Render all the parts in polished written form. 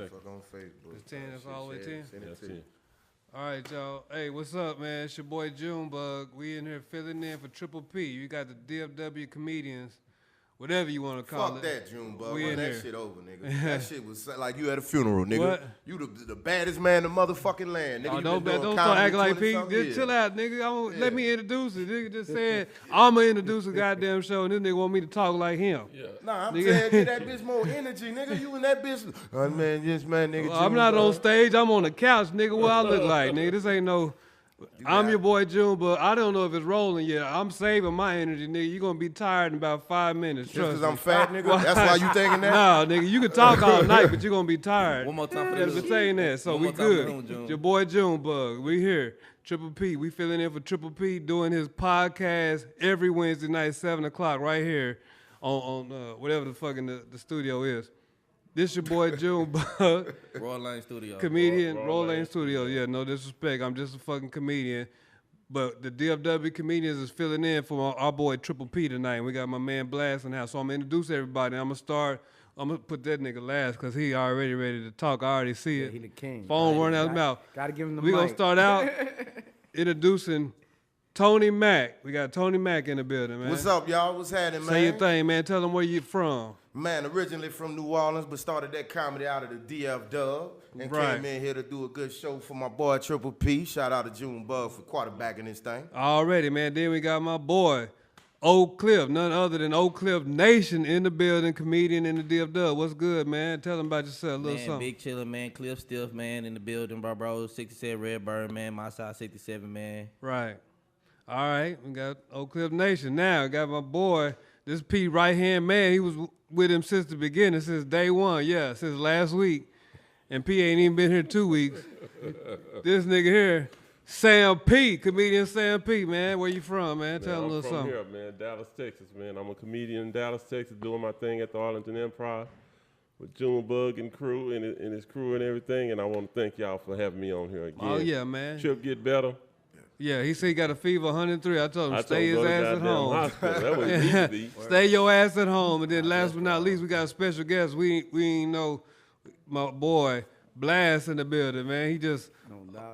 motherfucker on Facebook. It's 10. That's all the way 10. Send it to 10. you. All right, y'all. Hey, what's up, man? It's your boy Junebug. We in here filling in for Triple P. You got the DFW comedians, whatever you want to call Fuck it. that, Junebug. We Run in that here. shit over, nigga. That shit was like you at a funeral, nigga. What? You the baddest man in the motherfucking land, nigga. Oh, You don't been doing start comedy acting like 20-something Pete. Just years. chill out, nigga. Let me introduce it. Nigga just said I'm gonna introduce a goddamn show, and this nigga want me to talk like him. Yeah. Nah, I'm Nigga. saying get that bitch more energy, nigga. You in that bitch. Oh, man, yes, man, nigga. Well, I'm not on Junebug. stage. I'm on the couch, nigga. What I look like, nigga? This ain't no. I'm your boy June, but I don't know if it's rolling yet. I'm saving my energy, nigga. You gonna be tired in about 5 minutes. Just Trust because me. I'm fat, nigga? That's why you thinking that? Nah, nigga, you can talk all night, but you gonna be tired. One more time for Yeah, this. been saying that, so One we more time for good. June, June. Your boy Junebug, we here. Triple P, we filling in for Triple P, doing his podcast every Wednesday night, 7 o'clock, right here on whatever the fucking the studio is. This your boy Junebug, Royal Lane Studio. comedian, Roll Roll Lane. Lane Studio. Yeah, no disrespect, I'm just a fucking comedian. But the DFW comedians is filling in for our boy Triple P tonight. We got my man Blast in the house. So I'm going to introduce everybody. I'm going to put that nigga last because he already ready to talk. I already see it. He the king. Phone running out his mouth. Gotta give him the We going to mic. start out introducing Tony Mack. We got Tony Mack in the building, man. What's up, y'all? What's happening, man? Say your thing, man. Tell them where you from. Man, originally from New Orleans, but started that comedy out of the DF Dub and Right. came in here to do a good show for my boy Triple P. Shout out to Junebug for quarterbacking this thing. Already, man. Then we got my boy, Oak Cliff, none other than Oak Cliff Nation in the building, comedian in the DFW. What's good, man? Tell them about yourself, a little Man, something. big chillin', man. Cliff Stiff, man, in the building, bro. 67 Redbird, man. My side 67, man. Right. All right. We got Oak Cliff Nation. Now, we got my boy, this P right-hand man. He was with him since the beginning, since day one. Yeah, since last week. And P ain't even been here 2 weeks. This nigga here, Sam P, comedian Sam P, man. Where you from, man? Tell him a I'm little from something. here, man, Dallas, Texas, man. I'm a comedian in Dallas, Texas, doing my thing at the Arlington Improv with Junebug and crew and his crew and everything. And I want to thank y'all for having me on here again. Oh, yeah, man. Trip get better. Yeah, he said he got a fever 103. I told him, I stay his told him, ass go to at goddamn home. hospital. That was easy. Stay your ass at home. And then last but not least, we got a special guest. We ain't know my boy Blast in the building, man. He just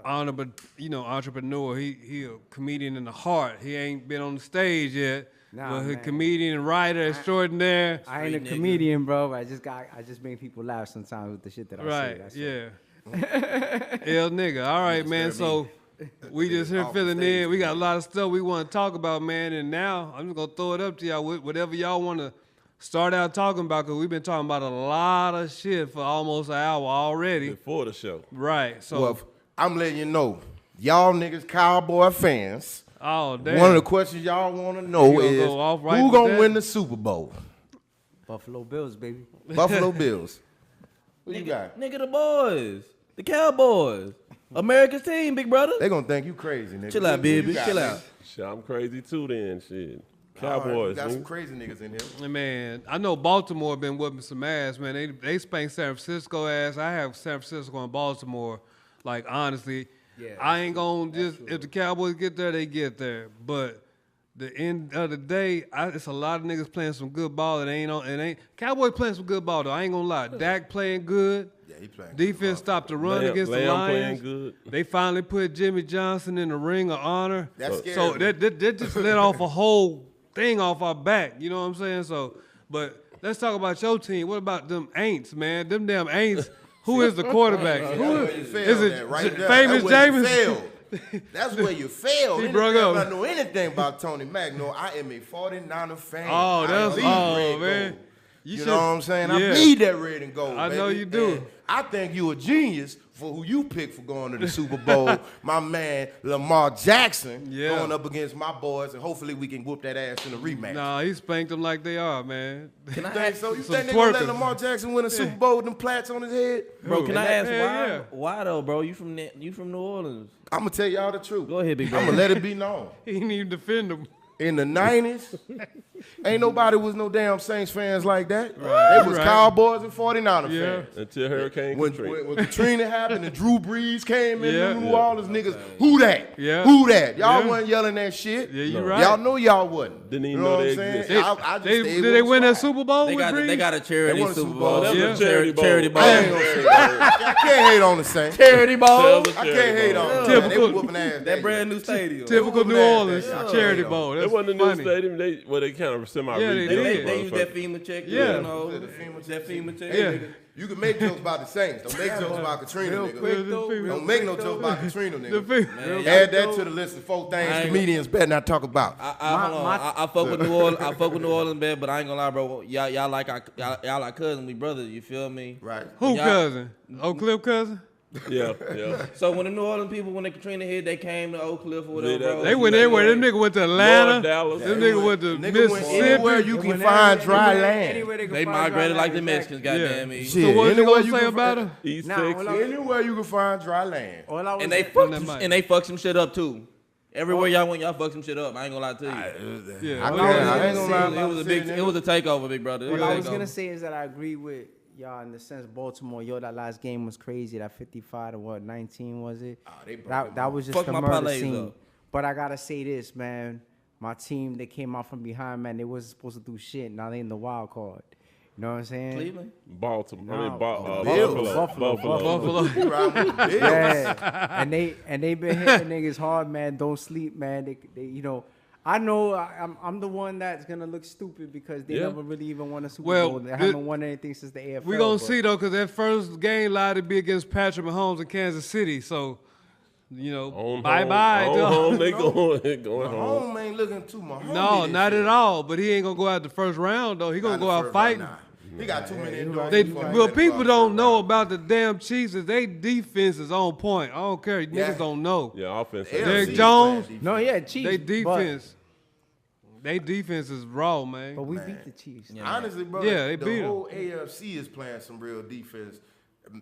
entrepreneur. He a comedian in the heart. He ain't been on the stage yet. Nah, but he man. comedian and writer extraordinaire. I ain't a Street nigga. comedian, bro. But I just make people laugh sometimes with the shit that I say. Right, That's it. yeah. L nigga. All right, man. So we just here Off the filling stage, in. We got a lot of stuff we want to talk about, man. And now I'm just going to throw it up to y'all. Whatever y'all want to start out talking about, because we've been talking about a lot of shit for almost an hour already. Before the show. Right. So, Well, I'm letting you know, y'all niggas Cowboy fans, oh, damn. one of the questions y'all want to know You gonna is go off right who with gonna that? win the Super Bowl? Buffalo Bills, baby. Buffalo Bills. What you got? Nigga, the boys. The Cowboys. America's team, big brother. They gonna think you crazy, nigga. Chill out, Who you baby. got, Chill nigga? out. Shit, I'm crazy too then, shit. All right, we Cowboys, got some nigga. crazy niggas in here. Man, I know Baltimore been whooping some ass, man. They spanked San Francisco ass. I have San Francisco and Baltimore. Like, honestly, Yeah, I ain't gonna just, if the Cowboys get there, they get there. But the end of the day, it's a lot of niggas playing some good ball. Cowboys playing some good ball, though. I ain't gonna lie. Dak playing good. Yeah, he playing. Defense stopped the run Lamb- against the Lamb playing Lions. good. They finally put Jimmy Johnson in the ring of honor. That's scary. So that just let off a whole thing off our back. You know what I'm saying? So, but let's talk about your team. What about them Aints, man? Them damn Aints. Who is the quarterback? That's Who where you is failed it? at, right there. Famous That's where you James? failed. That's where you failed. He Anytime broke up. I know anything about Tony Mack, no, I am a 49er fan. Oh, that's I bleed oh red man. gold. You You should- know what I'm saying? yeah. I bleed that red and gold. I know baby. you do. And I think you a genius for who you picked for going to the Super Bowl. My man Lamar Jackson Yeah. going up against my boys, and hopefully we can whoop that ass in the rematch. Nah, he spanked them like they are, man. Can I You think ask, so? You Some think they gonna let twerkers. Lamar Jackson win a Super Bowl with them plaits on his head? bro, can I ask Hell why? yeah. Why though, bro? You from New Orleans? I'm gonna tell y'all the truth. Go ahead, big I'm brother. gonna let it be known. He didn't even defend them. In the 90s, ain't nobody was no damn Saints fans like that. Right, They was right. Cowboys and 49er Yeah. fans. Until Hurricane When, Katrina. when Katrina happened and Drew Brees came in, Yeah. New Orleans niggas, who that? Yeah. Who that? Y'all Yeah. wasn't yelling that shit. Yeah, you No. right. Y'all know y'all wasn't. Didn't even you know know what they I'm saying? existed. I just Did stayed they with win that Swag. Super Bowl They with got Breeze? a charity They won a Super Super Bowl. Bowl. That was Yeah. a charity bowl. Charity bowl. I ain't gonna say that. I can't hate on the Saints. Charity Bowl. Tell the I can't Charity hate Bowl. on them. Typical. Man. They was whooping ass. That brand new stadium. Typical New Orleans Yeah. charity Yeah. bowl. It That's wasn't a new funny. stadium. They kind of semi Yeah, they rebuilt. did. They use that FEMA check. Yeah. You know, The FEMA check. Yeah. You can make jokes about the Saints. Don't make jokes about Katrina, Real nigga. quick though. Don't Don't make no jokes about Katrina, The nigga. people- Add that to the list of 4 things I ain't- comedians better not talk about. I fuck with New Orleans. I fuck with New Orleans, man. But I ain't gonna lie, bro. Y'all like cousins, we brothers. You feel me? Right. Who Y'all- cousin? Oak Cliff cousin? Yeah. So when the New Orleans people, when the Katrina hit, they came to Oak Cliff or whatever, Yeah, bro. They went everywhere. Them niggas went to Atlanta. Dallas. Them niggas went to Nigga went anywhere Mississippi. you can find dry land. They migrated like the Mexicans, goddamn me. Shit. So what you Anywhere gonna you say can about find- her? East Nah, Texas. hold Anywhere you can find dry land. All I was And they On fucked that some, mic. and they fucked some shit up too. Everywhere y'all went, y'all fucked some shit up. I ain't gonna lie to you. Yeah. I well, ain't gonna lie It about was a the big, city, it was a takeover, big brother. It What was a I was takeover. gonna say is that I agree with y'all in the sense Baltimore. Yo, that last game was crazy. That 55 to what 19 was it? they broke them That was just Fuck the my murder parlays scene. up. But I gotta say this, man. My team, they came out from behind, man. They wasn't supposed to do shit. Now they in the wild card. You know what I'm saying? Cleveland. Baltimore. I mean, Nah, Buffalo. Buffalo. You riding with the Bills. Yeah, and they been hitting niggas hard, man. Don't sleep, man. They you know. I know I'm the one that's gonna look stupid because they Yeah. never really even won a Super Well, Bowl. They good- haven't won anything since the AFL. We gonna but- see though, cause that first game lied to be against Patrick Mahomes in Kansas City. So, you know, On bye home, bye. On home, they going home. Home ain't looking too much. No, not at all. But he ain't gonna go out the first round though. He gonna go out fighting. He got too many indoors. They, well, people don't know about the damn Chiefs. Is they defense is on point. I don't care. Yeah. Niggas don't know. Yeah, offense. Yeah. Derrick AFC Jones, playing No, yeah, Chiefs. they but- defense. They defense is raw, man. But we beat the Chiefs. Honestly, bro, Yeah, they the beat 'em. whole AFC is playing some real defense.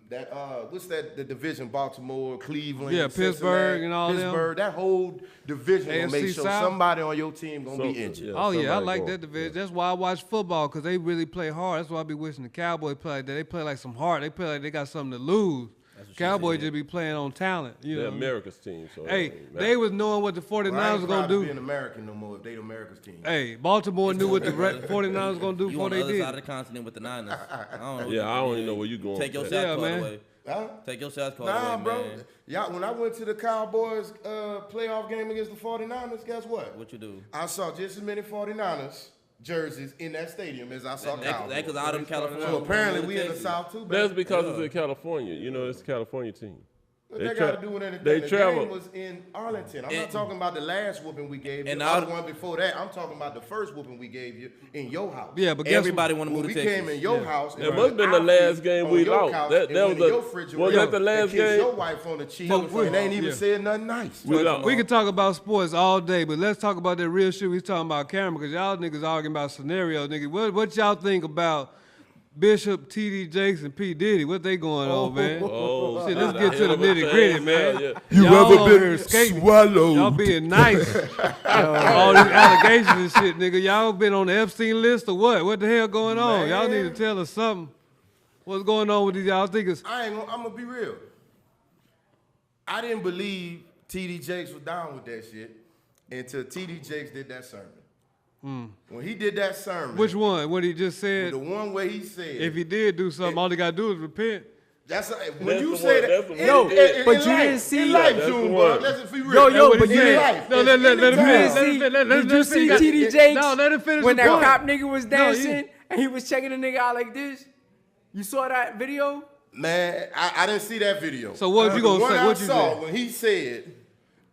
That what's that? The division: Baltimore, Cleveland, Yeah, Cincinnati, Pittsburgh and all them. Pittsburgh. That whole division will make AFC sure South. somebody on your team gonna be injured. Oh yeah, I somebody like going. that division. That's why I watch football because they really play hard. That's why I be wishing the Cowboys play like that. They play like some heart. They play like they got something to lose. Cowboys just be playing on talent. You They're know. America's team. So Hey, it ain't matter. they was knowing what the 49ers Well, I was ain't gonna proud to do. be an American no more if they the America's team. Hey, Baltimore knew what the 49ers was gonna do You before on the they other did. side of the continent with the Niners. I don't know. Yeah, I don't even know where you going. Take your with South that. Yeah, card man. away. Huh? Take your South card Nah, away, bro. man. Y'all, when I went to the Cowboys playoff game against the 49ers, guess what? What you do? I saw just as many 49ers jerseys in that stadium as I saw Cowboys. That because out in California. So apparently moving we to in the Texas. South too, That's baby. because it's in California. You know, it's a California team. What They that tra- got to do with anything? they the travel. game was in Arlington. I'm not And- talking about the last whooping we gave you. and The all- other one before that. I'm talking about the first whooping we gave you in your house. Yeah, but guess Everybody what? want to When move we to Texas. came in your house, and It went must have been the our last feet game on we your lost. couch That and was went the- in your refrigerator was that the and last kissed game? your wife on the cheek But we- and ain't even yeah. said nothing nice. We could talk about sports all day, but let's talk about that real shit we was talking about camera because y'all niggas arguing about scenarios, nigga. What y'all think about Bishop, T.D. Jakes, and P. Diddy? What they going on, man? Oh, Shit, let's shit, get to the hell of a nitty gritty, chance, man. yeah. Y'all over here skating. swallowed? Y'all being nice. All these allegations and shit, nigga. Y'all been on the Epstein list or what? What the hell going on? Y'all need to Man. tell us something. What's going on with these y'all thinkers? I'm gonna be real. I didn't believe T.D. Jakes was down with that shit until T.D. Jakes did that sermon. When he did that sermon, Which one? What he just said? the one where he said, If he did do something, all he got to do is repent. that's when That's you the say one- that's the that. one he did. but you didn't see in it. life, That's the Junebug. one. Let's be real. Yo, That's what but he you did. said- Life. No, It's let him anytime. finish. Did you see finish. T.D. Jakes No, let him finish when the that point. cop nigga was No, dancing and he was checking the nigga out like this? You saw that video? Man, I didn't see that video. So what you The gonna one say? I What you saw say? when he said,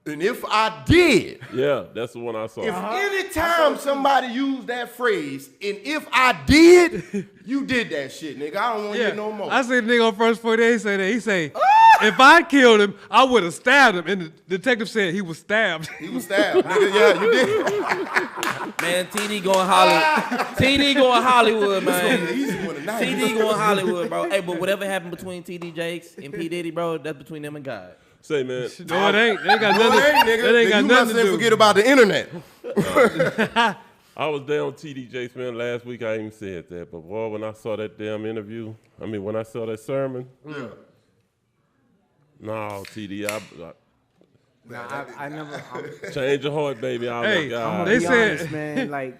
and if I did, Yeah, that's the one I saw. if any time somebody used that phrase, and if I did, you did that shit, nigga. I don't want to hear no more. I see the nigga on First 48 say that. He say, if I killed him, I would have stabbed him. And the detective said he was stabbed. He was stabbed, nigga. Yeah, you did. Man, TD going Hollywood. TD going Hollywood, man. Easy one tonight. TD going Hollywood, bro. Hey, but whatever happened between TD Jakes and P. Diddy, bro, that's between them and God. Say, man, No, it ain't. They ain't got No, nothing. it ain't, nigga. That ain't got You must nothing to have do. forget about the internet. I was there on TD Jakes, man, last week. I even said that. But, boy, when I saw that damn interview, when I saw that sermon, no, TD, Nah, I never. change your heart, baby. I was Hey, like, God. I'm They be said- honest, man. Like,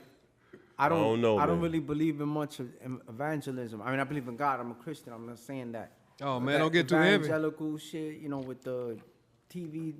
I don't don't know, I don't man. really believe in much of evangelism. I mean, I believe in God. I'm a Christian. I'm not saying that. Oh man, don't get too heavy. Evangelical shit, you know, with the TV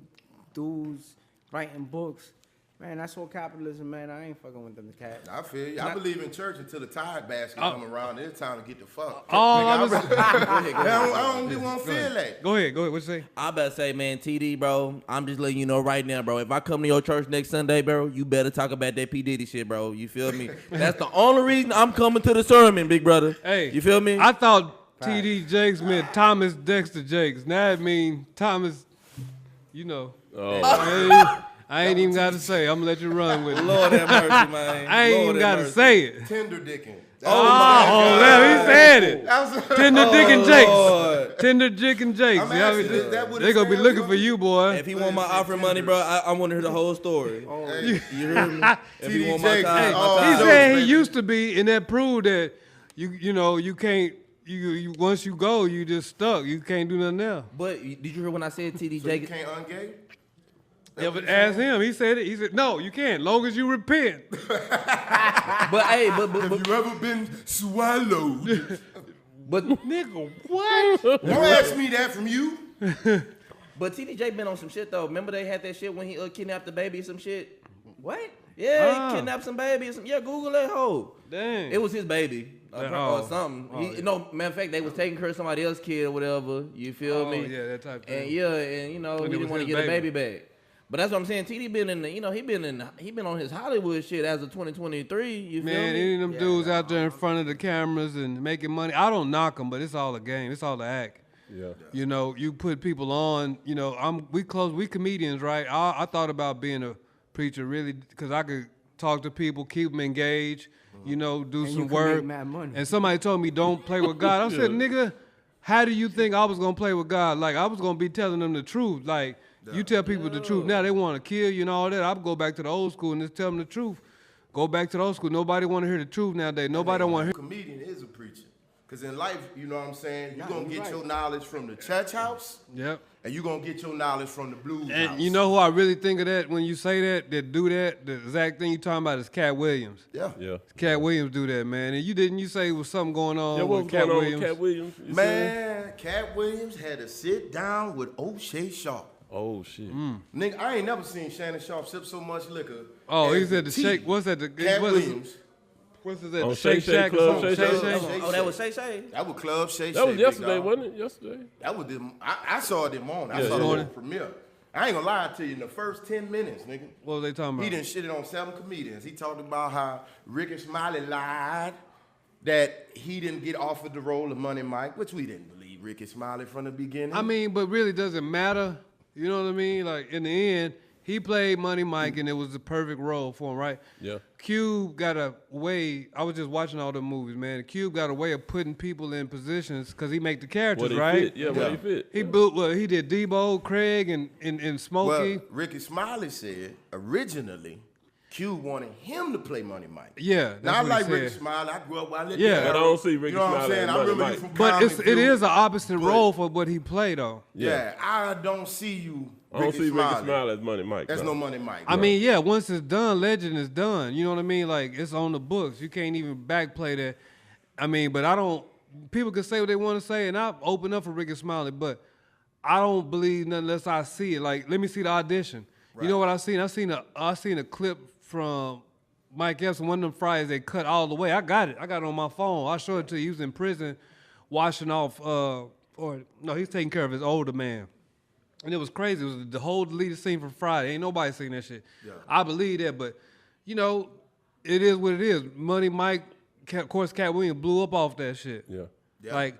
dudes writing books. Man, that's all capitalism, man. I ain't fucking with them cats. I feel you. I believe in church until the tide basket come around. It's time to get the fuck. I was- I don't want to feel that. Go ahead. What you say? I better say, man, TD, bro, I'm just letting you know right now, bro. If I come to your church next Sunday, bro, you better talk about that P. Diddy shit, bro. You feel me? That's the only reason I'm coming to the sermon, big brother. Hey, you feel me? I thought TD Jakes meant Thomas Dexter Jakes. Now it mean Thomas, you know. Oh. I ain't even got to say. I'm gonna let you run with it. Lord have mercy, man. I ain't even got to say it. Tender dicking. Oh, there he said it. Tender Dick and Jakes. Lord. Tender Dick and Jakes. I'm You know, asking, is that what it they gonna be stands looking for? for you, boy. If he want my offering money, bro, I want to hear the whole story. You hear me? If he TD want my Jakes, time, hey, my oh, He time. said he baby. used to be, and that proved that you know you can't. You once you go, you just stuck. You can't do nothing else. But did you hear when I said TD So you Jakes? can't ungay? Yeah, but ask him. He said it. He said no, you can't. Long as you repent. But hey, but Have you ever been swallowed? Nigga, what? Don't ask me that from you. But TDJ been on some shit though. Remember they had that shit when he kidnapped the baby or some shit? What? Yeah, Ah. he kidnapped some baby or some. Yeah, Google that hoe. Dang. It was his baby Oh. or something. Oh, He, yeah. No, matter of fact, they was taking care of somebody else's kid or whatever. You feel Oh, me? yeah, that type of thing. And yeah, and you know, And he it didn't was want to his get a baby. baby back. But that's what I'm saying. TD been in the, you know, he been on his Hollywood shit as of 2023. You feel Man, me? any of them dudes out there in front of the cameras and making money, I don't knock them, but it's all a game. It's all the act. Yeah. You know, you put people on. You know, we comedians, right? I thought about being a preacher really because I could talk to people, keep them engaged. You know, do And you some can work. make mad money. And somebody told me don't play with God. I said, nigga, how do you think I was gonna play with God? Like I was gonna be telling them the truth. Like you tell people the truth. Now they want to kill you and all that. I go back to the old school and just tell them the truth. Go back to the old school. Nobody want to hear the truth nowadays. Nobody want to A comedian is a preacher. Because in life, you know what I'm saying, you're going to get your knowledge from the church house, hear. Yep. and you're going to get your knowledge from the blues house. And you know who I really think of that when you say that do that, the exact thing you talking about is Cat Williams. Yeah. Yeah. Cat Williams do that, man. And you say there was something going on Yeah, what with was Cat going on Williams. with Cat Williams? You Man, Cat Williams had to sit down with O'Shea Sharp. seen? Oh, shit. Nigga, I ain't never seen Shannon Sharp sip so much liquor. Oh, as he's at the tea. Shake. What's that? Cat Williams. What's that? On The Shake Shay Shack or Club, something? Shay Shay Shay? Shay? Oh, that was Shay Shay. That was Club Shay That was Shay, big yesterday, dog. wasn't it? Yesterday. That was I saw it this morning. I Yeah, saw yeah. the Morning. whole premiere. I ain't gonna lie to you. In the first 10 minutes, nigga, What was they talking he about? done shitted on 7 comedians. He talked about how Ricky Smiley lied that he didn't get offered the role of Money Mike, which we didn't believe Ricky Smiley from the beginning. I mean, but really doesn't matter. You know what I mean? Like in the end, he played Money Mike and it was the perfect role for him, right? Yeah. Cube got a way. I was just watching all the movies, man. Cube got a way of putting people in positions because he make the characters, What he right? fit. Yeah, what he fit. He built. Well, he did Debo, Craig, and Smokey. well, Ricky Smiley said originally Cube wanted him to play Money Mike. Yeah, that's Now I what like he Ricky said. Smiley. I grew up while I lived Yeah. in But I Arrow. don't see Ricky You know what I'm Smiley saying? as I Money remember you Mike. from But Comedy it View. is an opposite But- role for what he played though. Yeah, I don't see you. I don't Ricky see Smiley. Ricky Smiley as Money Mike. That's no. no Money Mike. I mean, yeah, once it's done, legend is done. You know what I mean? Like it's on the books. You can't even backplay that. I mean, but I don't. People can say what they want to say, and I open up for Ricky Smiley, but I don't believe nothing unless I see it. Like, let me see the audition. You know what I seen? I seen a clip from Mike Epps on one of them Fridays. They cut all the way. I got it on my phone. I'll show it to you. He was in prison, washing off. He's taking care of his older man. And it was crazy. It was the whole deleted scene from Friday. Ain't nobody seen that shit. Yeah. I believe that, but you know, it is what it is. Money Mike, of course, Cat Williams blew up off that shit. Yeah. Yeah. Like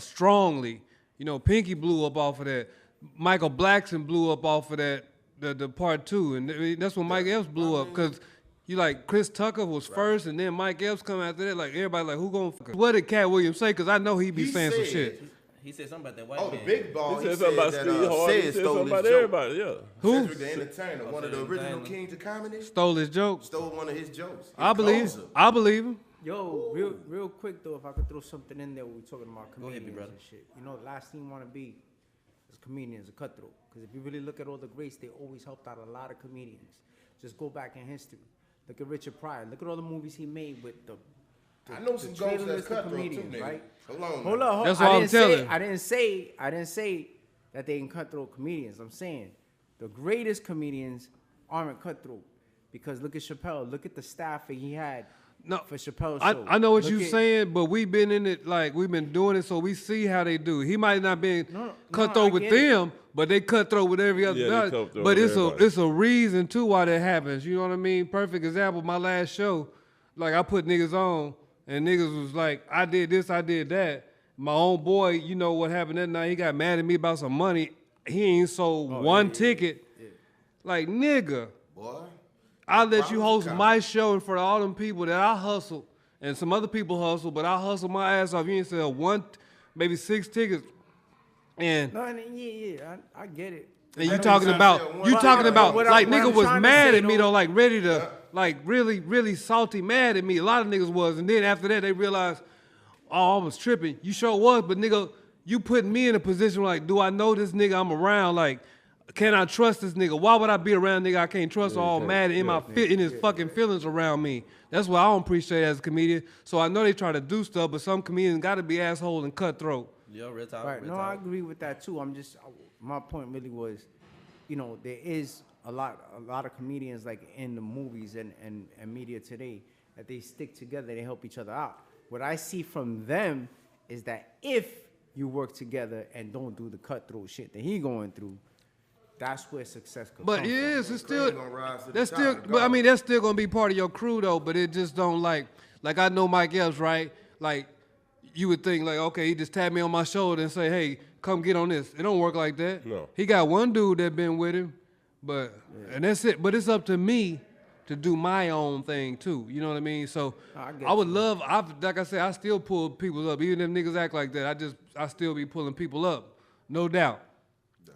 strongly. You know, Pinky blew up off of that. Michael Blackson blew up off of that. The part 2, and that's when Mike Epps blew up because. You like Chris Tucker was first, and then Mike Epps come after that. Like everybody, like who gonna? What did Cat Williams say? Because I know he be He saying some said- shit. He said something about that white Oh, the man. big ball. He He said something about that Steve Harvey. He Sid said stole something his about joke. everybody. Yeah. Who Cedric the Entertainer, one of the original Entertainer. kings of comedy, Stole his joke. stole one of his jokes. I believe. I believe him. Yo, real quick though, if I could throw something in there, when we talking about Go ahead, comedians big brother. and shit. You know, the last thing you want to be is a comedian, is a cutthroat. Because if you really look at all the greats, they always helped out a lot of comedians. Just go back in history. Look at Richard Pryor. Look at all the movies he made with the I know some trade ghosts a that's list of cutthroat too, comedians, nigga. right? Hold on. Hold now. up. That's what I'm telling. I didn't say that they can cutthroat comedians. I'm saying the greatest comedians aren't cutthroat because look at Chappelle. Look at the staff that he had. No, For Chappelle's I, show. I know what Look you're at- saying, but we've been in it, like, we've been doing it, so we see how they do. He might not be No, cutthroat I with get it. them, but they cutthroat with every other Yeah, they guy. cutthroat But with it's everybody. a reason, too, why that happens. You know what I mean? Perfect example, my last show, like, I put niggas on, and niggas was like, I did this, I did that. My own boy, you know what happened that night? He got mad at me about some money. He ain't sold one ticket. Like, nigga. Boy. I let you host Problems my show in front of all them people that I hustled, and some other people hustle, but I hustle my ass off. You ain't sell maybe 6 tickets, and No, I get it. and you know talking you about trying to you say talking one. about What like I'm nigga was trying to mad say, at me though- though, like ready to like really salty mad at me. A lot of niggas was, and then after that they realized, oh, I was tripping. You sure was, but nigga, you putting me in a position like, do I know this nigga I'm around? Like, can I trust this nigga? Why would I be around nigga I can't trust all mad in in his fucking feelings around me? That's why I don't appreciate it as a comedian. So I know they try to do stuff, but some comedians got to be assholes and cutthroat. Yo, real talk. Right. real No, talk. I agree with that too. My point really was, you know, there is a lot of comedians like in the movies and media today that they stick together, they help each other out. What I see from them is that if you work together and don't do the cutthroat shit that he going through, that's where success could But come it from. is, it's still Gonna rise to the that's top still. But I regardless. mean, that's still gonna be part of your crew though. But it just don't like I know Mike Epps, right? Like you would think like, okay, he just tapped me on my shoulder and say, hey, come get on this. It don't work like that. No. He got one dude that been with him, but and that's it. But it's up to me to do my own thing too. You know what I mean? So I get I would you. love. Like I said, I still pull people up, even if niggas act like that. I still be pulling people up, no doubt.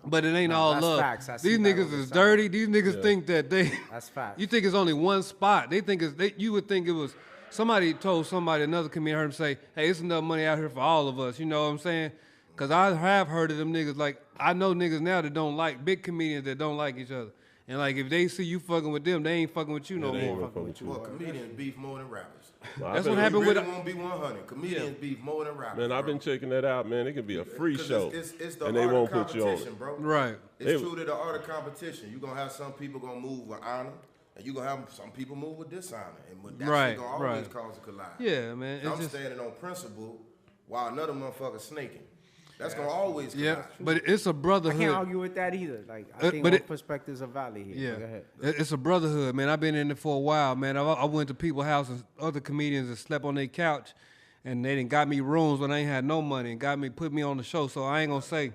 But it ain't all that's love. facts. I see These that niggas all the is time. dirty. These niggas think that they. That's facts. You think it's only one spot. They think you would think it was somebody told somebody, another comedian heard him say, hey, it's enough money out here for all of us. You know what I'm saying? Because I have heard of them niggas. Like, I know niggas now that don't like, big comedians that don't like each other. And like, if they see you fucking with them, they ain't fucking with you no they ain't more. gonna fuck with you. Well, comedians beef more than rappers. That's been- what happened really with. won't be 100. Comedians beef more than rappers. Man, I've bro. been checking that out, man. It can be a free 'Cause show, It's the and they art won't of put you on competition, it. bro. Right. It's They- true to the art of competition. You're gonna have some people gonna move with honor, and you're gonna have some people move with dishonor. And with that Right, shit gonna always right. cause a collide. Yeah, man. So It's I'm just. standing on principle while another motherfucker snaking. That's gonna always collide. Yeah, but it's a I brotherhood. can't argue with that either. Like I think but all it- perspectives are valid here. Yeah, Go ahead. it's a brotherhood, man. I've been in it for a while, man. I went to people's houses, other comedians that slept on their couch, and they done got me rooms when I ain't had no money and put me on the show. So I ain't gonna say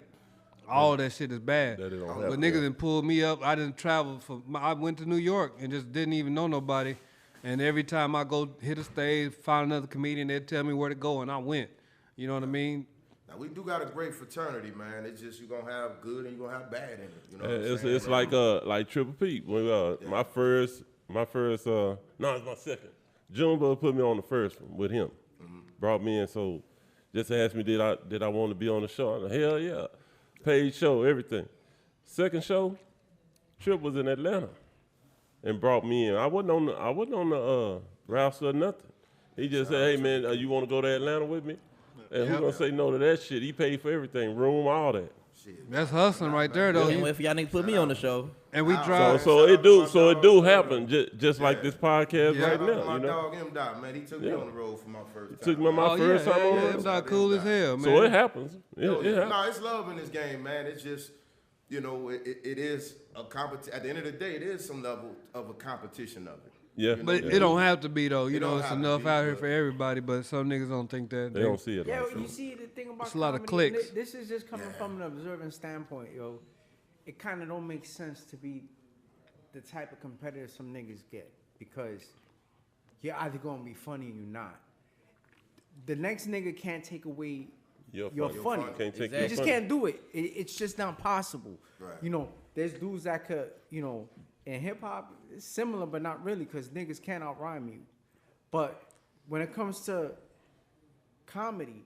all that shit is bad. That it don't But happen, niggas yeah. done pulled me up. I didn't travel I went to New York and just didn't even know nobody. And every time I go hit a stage, find another comedian, they'd tell me where to go, and I went. You know what I mean? Now we do got a great fraternity, man. It's just you're gonna have good and you're gonna have bad in it. You know what I'm It's saying? it's like Triple P. When my first no, it's my second. Junebug put me on the first one with him. Brought me in, so just asked me did I want to be on the show. I'm like, hell yeah, paid show, everything. Second show, Trip was in Atlanta, and brought me in. I wasn't on the roster or nothing. He just said, hey man, you want to go to Atlanta with me? And who's gonna say no to that shit? He paid for everything, room, all that. That's hustling right there, though. Can't wait for y'all niggas put me on the show. And we So drive. so it do happen, just like this podcast Yeah. right Shout out to now. my You know, dog M Dot, man. He took me on the road for my first time. took me my Oh, first yeah, time on yeah, the yeah, road. not cool as hell, man. So it happens. It No, happens. it's love in this game, man. It's just, you know, it is a competition. At the end of the day, it is some level of a competition of it. Yeah, But yeah. it don't have to be though. You It know, don't it's have to enough be, out here but- for everybody. But some niggas don't think that. They don't see it Yeah, like you that. see the thing about It's a lot of comedy, and clicks. This is just coming from an observing standpoint, yo. It kind of don't make sense to be the type of competitor some niggas get because you're either gonna be funny or you're not. The next nigga can't take away You're your funny. funny. Can't take You your just funny. can't do it. It's just not possible. Right. You know, there's dudes that could, you know, in hip hop, it's similar but not really because niggas can't outrhyme you. But when it comes to comedy,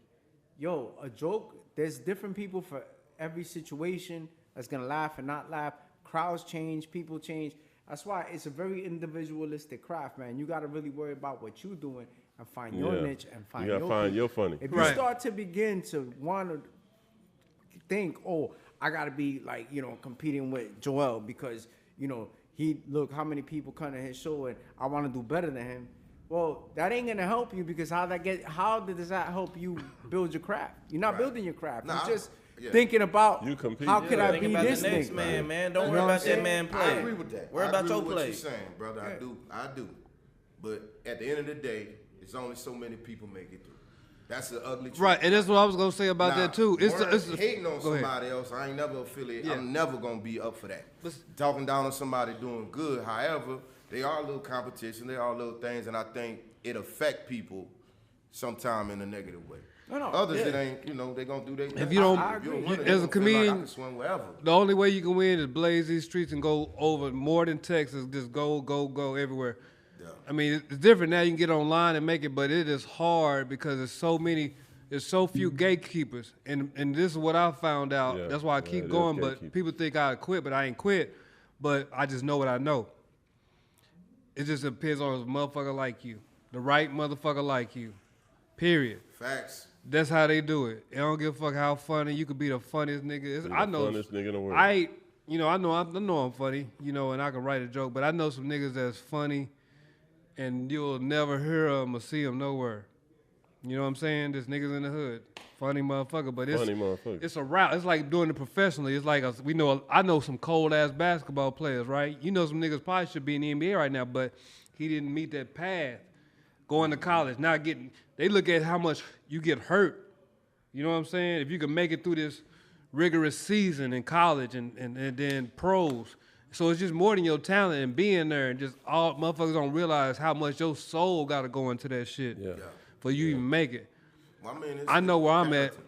yo, a joke, there's different people for every situation that's gonna laugh and not laugh. Crowds change, people change. That's why it's a very individualistic craft, man. You gotta really worry about what you're doing and find your Yeah. niche and find You gotta your find people. your funny. If you Right. start to begin to want to think, oh, I gotta be like, competing with Joel because, he look how many people come to his show and I want to do better than him. Well, that ain't gonna help you because how does that help you build your craft? You're not Right. building your craft. Nah, You're just yeah. thinking about You compete. how could Yeah. I Think be about this the next nigga? man. Don't You worry know what about I'm that saying? man play. I agree with that. Worry I about agree your with what play. you're saying, brother. I do. But at the end of the day, it's only so many people make it through. That's the ugly truth. Right, and that's what I was gonna say about Now, that too. It's hating on go ahead. somebody else. I ain't never affiliated. Yeah. I'm never gonna be up for that. Listen. Talking down on somebody doing good. However, they are a little competition. They are little things, and I think it affect people sometime in a negative way. No, Others, yeah. it ain't. They gonna do their thing. If you don't- I If you're agree. winner, As you a gonna feel like comedian- I can swim wherever. The only way you can win is blaze these streets and go over more than Texas. Just go everywhere. Yeah. I mean, it's different now. You can get online and make it, but it is hard because there's so few gatekeepers. And this is what I found out. Yeah. That's why I Yeah, keep it is going. But gatekeepers. people think I quit, but I ain't quit. But I just know what I know. It just depends on a motherfucker like you, the right motherfucker like you. Period. Facts. That's how they do it. They don't give a fuck how funny you could be. The funniest nigga. Be I the know. funniest nigga in the world. I know I'm funny. And I can write a joke. But I know some niggas that's funny, and you'll never hear them or see them nowhere. You know what I'm saying? There's niggas in the hood, funny motherfucker. But Funny motherfucker. it's a route. It's like doing it professionally. It's like I know some cold ass basketball players, right? You know some niggas probably should be in the NBA right now, but he didn't meet that path. Going to college, not getting. They look at how much you get hurt. You know what I'm saying? If you can make it through this rigorous season in college and then pros. So it's just more than your talent and being there, and just all motherfuckers don't realize how much your soul got to go into that shit Yeah. for you even make it. Well, I mean, I know where I'm at. character.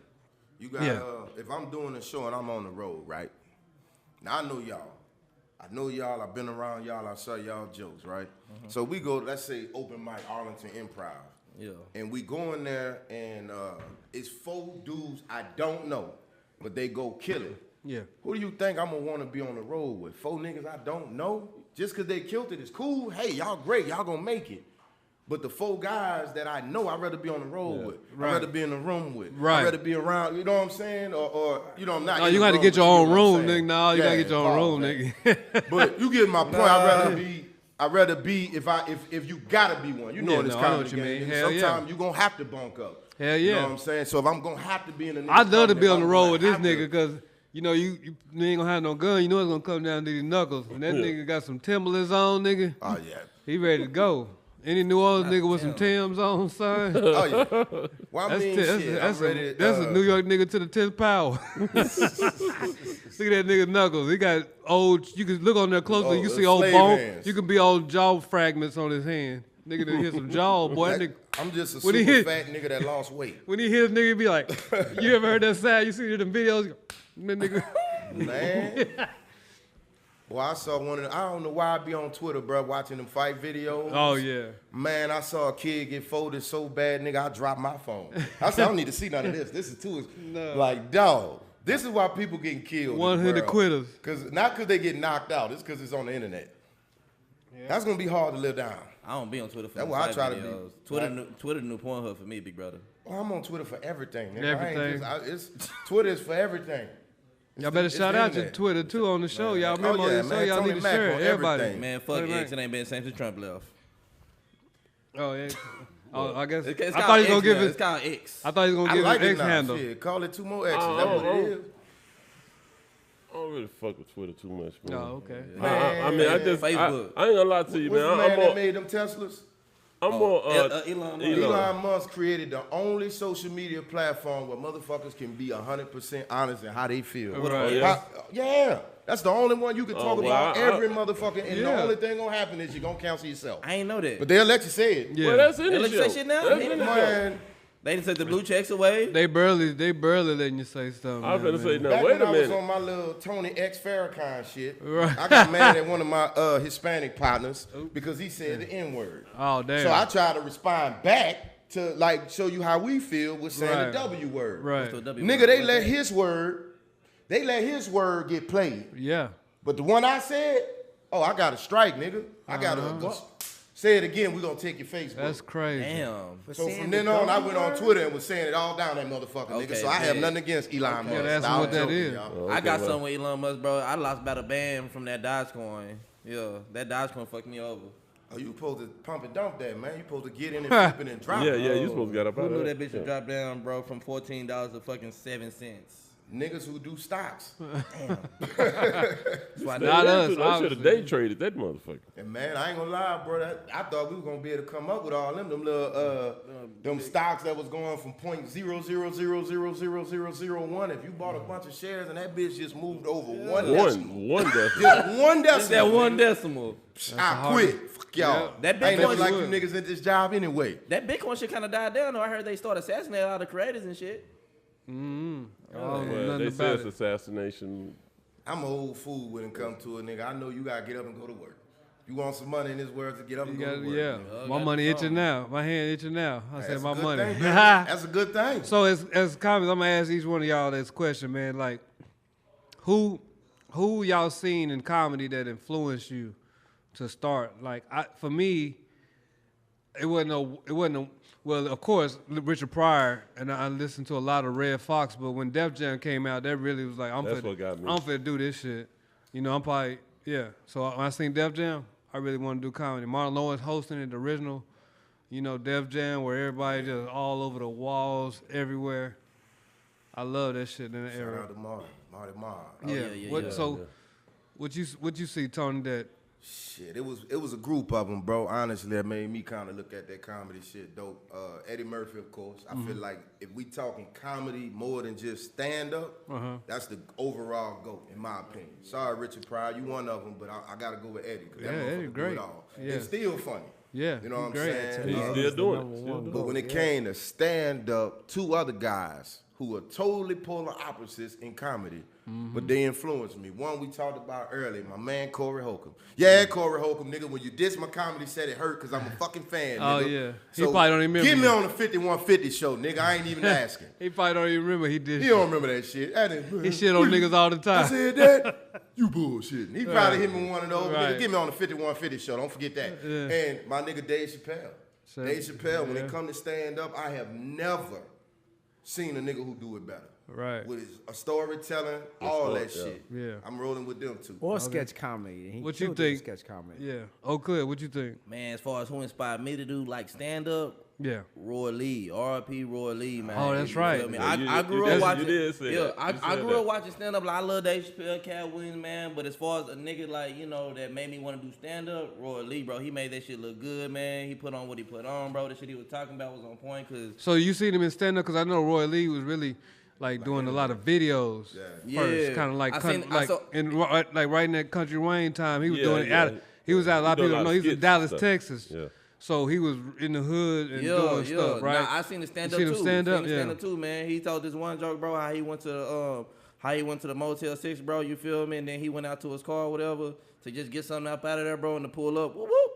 You got Yeah. if I'm doing a show and I'm on the road, right? Now I know y'all. I've been around y'all. I saw y'all jokes, right? So we go, let's say, open mic, Arlington Improv. Yeah. And we go in there and it's 4 dudes I don't know, but they go kill it. Yeah. Who do you think I'm gonna want to be on the road with? 4 niggas I don't know? Just because they killed it is cool. Hey, y'all great. Y'all gonna make it. But the 4 guys that I know, I'd rather be on the road with. Right. I'd rather be in the room with. Right. I'd rather be around, you know what I'm saying? Or I'm not. No, in you the got to room, get your but you own know what I'm room, saying. nigga. No, you got to get your own room, pause, nigga. But you get my point. I'd rather be if you gotta be one. You know Yeah, in this no, I know kind what of you game. mean. nigga, Hell yeah. Sometimes you gonna have to bunk up. Hell You know yeah. what I'm saying? So if I'm gonna have to be in the nigga I'd love to company, be on the I'm road gonna with this have to- nigga because, you ain't gonna have no gun. You know it's gonna come down to these knuckles. And that nigga got some Timberlands on, nigga. Oh yeah. He ready to go. Any New Orleans nigga with some Timbs on, son? Oh yeah. Well, I mean, shit. I'm ready. That's a New York nigga to the 10th power. Look at that nigga Knuckles. He got old. You can look on there closely. You can see old slave bone. hands. You can be old jaw fragments on his hand. Nigga done hit some jaw, boy. That nigga, I'm just a When he super hit- fat nigga that lost weight. when he hit, nigga he be like, you ever heard that sound? You see them videos? That nigga. Man. Well, I saw one of the, I don't know why I be on Twitter, bro, watching them fight videos. Oh yeah. Man, I saw a kid get folded so bad, nigga, I dropped my phone. I said, I don't need to see none of this. This is too, like, dog. This is why people getting killed. 100 quitters. Not because they get knocked out. It's because it's on the internet. That's going to be hard to live down. I don't be on Twitter for That's no what I fight try to be. videos. Twitter new Pornhub for me, big brother. Well, I'm on Twitter for everything. Nigga. Everything. Twitter is for everything. Y'all better It's shout the out to internet. Twitter too on the show. Y'all remember Oh, yeah, on the show? man. Y'all Tony need to Mac share on it. Everybody. everything. Man, fuck Tony X. Mac. It ain't been the same since Trump left. Oh yeah. Oh, I guess. It's I called thought he was gonna X give now. it. It's called X. I thought he was gonna I give like it it X now. handle. Shit, call it 2 more X's. That's what it is. I don't really fuck with Twitter too much, man. Oh, okay. I mean, I just, Facebook. I ain't gonna lie to you, What's man. the man I'm that on, made them Teslas? I'm on, Elon Musk. Elon Musk created the only social media platform where motherfuckers can be 100% honest in how they feel. Right. Yeah, that's the only one you can talk well, about I- every motherfucker, and Yeah. the only thing gonna happen is you're gonna cancel yourself. I ain't know that. But they'll let you say it. Yeah. well, that's in They the let you say show. shit now? That's in the show. Man, They didn't take the blue checks away. They barely letting you say stuff. I was now, gonna say, man. now back wait when a I was minute. on my little Tony X Farrakhan shit, Right. I got mad at one of my Hispanic partners because he said the N-word. Oh damn. So I tried to respond back to like show you how we feel with saying Right. the W word. Right. So W Nigga, word. they What's let that? his word get played. Yeah. But the one I said, oh, I got a strike, nigga. I got a Say it again, we gonna take your Facebook. That's crazy. Damn. For So saying from the then on, I dumb went on word? Twitter and was saying it all down that motherfucker, nigga. Okay, So I have man. nothing against Elon Musk. Yeah, that's I was what that joking, is. y'all. I got well. something with Elon Musk, bro. I lost about a band from that Dogecoin. Yeah, that Dogecoin fucked me over. Oh, you supposed to pump and dump that, man. You supposed to get in and flip it and drop Yeah, it. yeah, you supposed to get up Who out knew of that bitch would Yeah. drop down, bro, from $14 to fucking 7 cents? Niggas who do stocks. That's why Not us, I should have obviously. day traded that motherfucker. And man, I ain't gonna lie, bro. I thought we was gonna be able to come up with all them little them stocks that was going from 0.0000001. If you bought a bunch of shares and that bitch just moved over one decimal. One decimal. Just one decimal. Just that one nigga. decimal. I quit. Fuck y'all. That I ain't never Bitcoin like you would. niggas at this job anyway. That Bitcoin shit kind of died down, though. I heard they started assassinating all the creators and shit. I don't know Well, nothing they say about it's it. assassination. I'm an old fool when it comes to a nigga. I know you gotta get up and go to work. You want some money in this world to get up and You go got, to work. yeah, nigga. my got money the itching phone. now. My hand itching now. I said That's a my good money. thing, man. That's a good thing. So as comments, I'm gonna ask each one of y'all this question, man. Like, who y'all seen in comedy that influenced you to start? Like, for me, it wasn't a. Well, of course, Richard Pryor, and I listened to a lot of Red Fox, but when Def Jam came out, that really was like, That's what got me. I'm finna do this shit. You know, I'm probably, yeah. So when I seen Def Jam, I really want to do comedy. Martin Lawrence hosting it, the original, you know, Def Jam, where everybody just all over the walls, everywhere. I love that shit in the Shout era. out to Marty Marr. yeah. So, what you see, Tony? That Shit, it was a group of them, bro. Honestly, that made me kind of look at that comedy shit dope. Eddie Murphy, of course. I feel like if we talking comedy more than just stand up, that's the overall GOAT in my opinion. Sorry, Richard Pryor, you one of them, but I gotta go with Eddie because that Yeah, Eddie motherfucker do great. it all. Yeah. It's still funny. Yeah, you know he what I'm great. saying. He's still doing it. But when it came to stand up, two other guys who are totally polar opposites in comedy, but they influenced me. One we talked about earlier, my man Corey Holcomb. Yeah, Corey Holcomb, nigga, when you diss my comedy set, it hurt because I'm a fucking fan, Oh, nigga. yeah. He probably don't remember Get me you. on the 5150 show, nigga. I ain't even asking. he probably don't even remember he did. He don't remember that shit. He shit on niggas all the I time. said that? You bullshitting. He probably hit me with one of those. Right. Nigga, get me on the 5150 show. Don't forget that. Yeah. And my nigga Dave Chappelle. So- Dave Chappelle, when yeah. it come to stand up, I have never seen a nigga who do it better. Right. With his storytelling, all that yeah. shit. Yeah. I'm rolling with them too. Or sketch comedy. He What you killed it with think? Sketch comedy. Yeah. Oh, Cliff, what you think? Man, as far as who inspired me to do like stand up, Yeah. Roy Lee, R.I.P. Roy Lee, man. Oh, that's You right. feel me? Yeah, I grew up watching. you did say yeah, that. I You I said grew up that. watching stand up. Like, I love Dave Chappelle, Cat Williams, man. But as far as a nigga like that made me want to do stand up, Roy Lee, bro. He made that shit look good, man. He put on what he put on, bro. The shit he was talking about was on point, cause So you seen him in stand up? Because I know Roy Lee was really like doing a lot of videos Yeah. first, kind of like I seen- I saw- right in that Country Wayne time. He was Yeah, doing it yeah. out. He was out. A lot of He doing people a don't lot know of he's in skits Dallas, and stuff. Texas. Yeah. So he was in the hood and doing stuff, right? Nah, I seen the stand You up seen too. him stand up? Seen him Yeah. stand up too, man. He told this one joke, bro, how he went to the Motel 6, bro. You feel me? And then he went out to his car, or whatever, to just get something up out of there, bro, and to pull up. Whoop, whoop.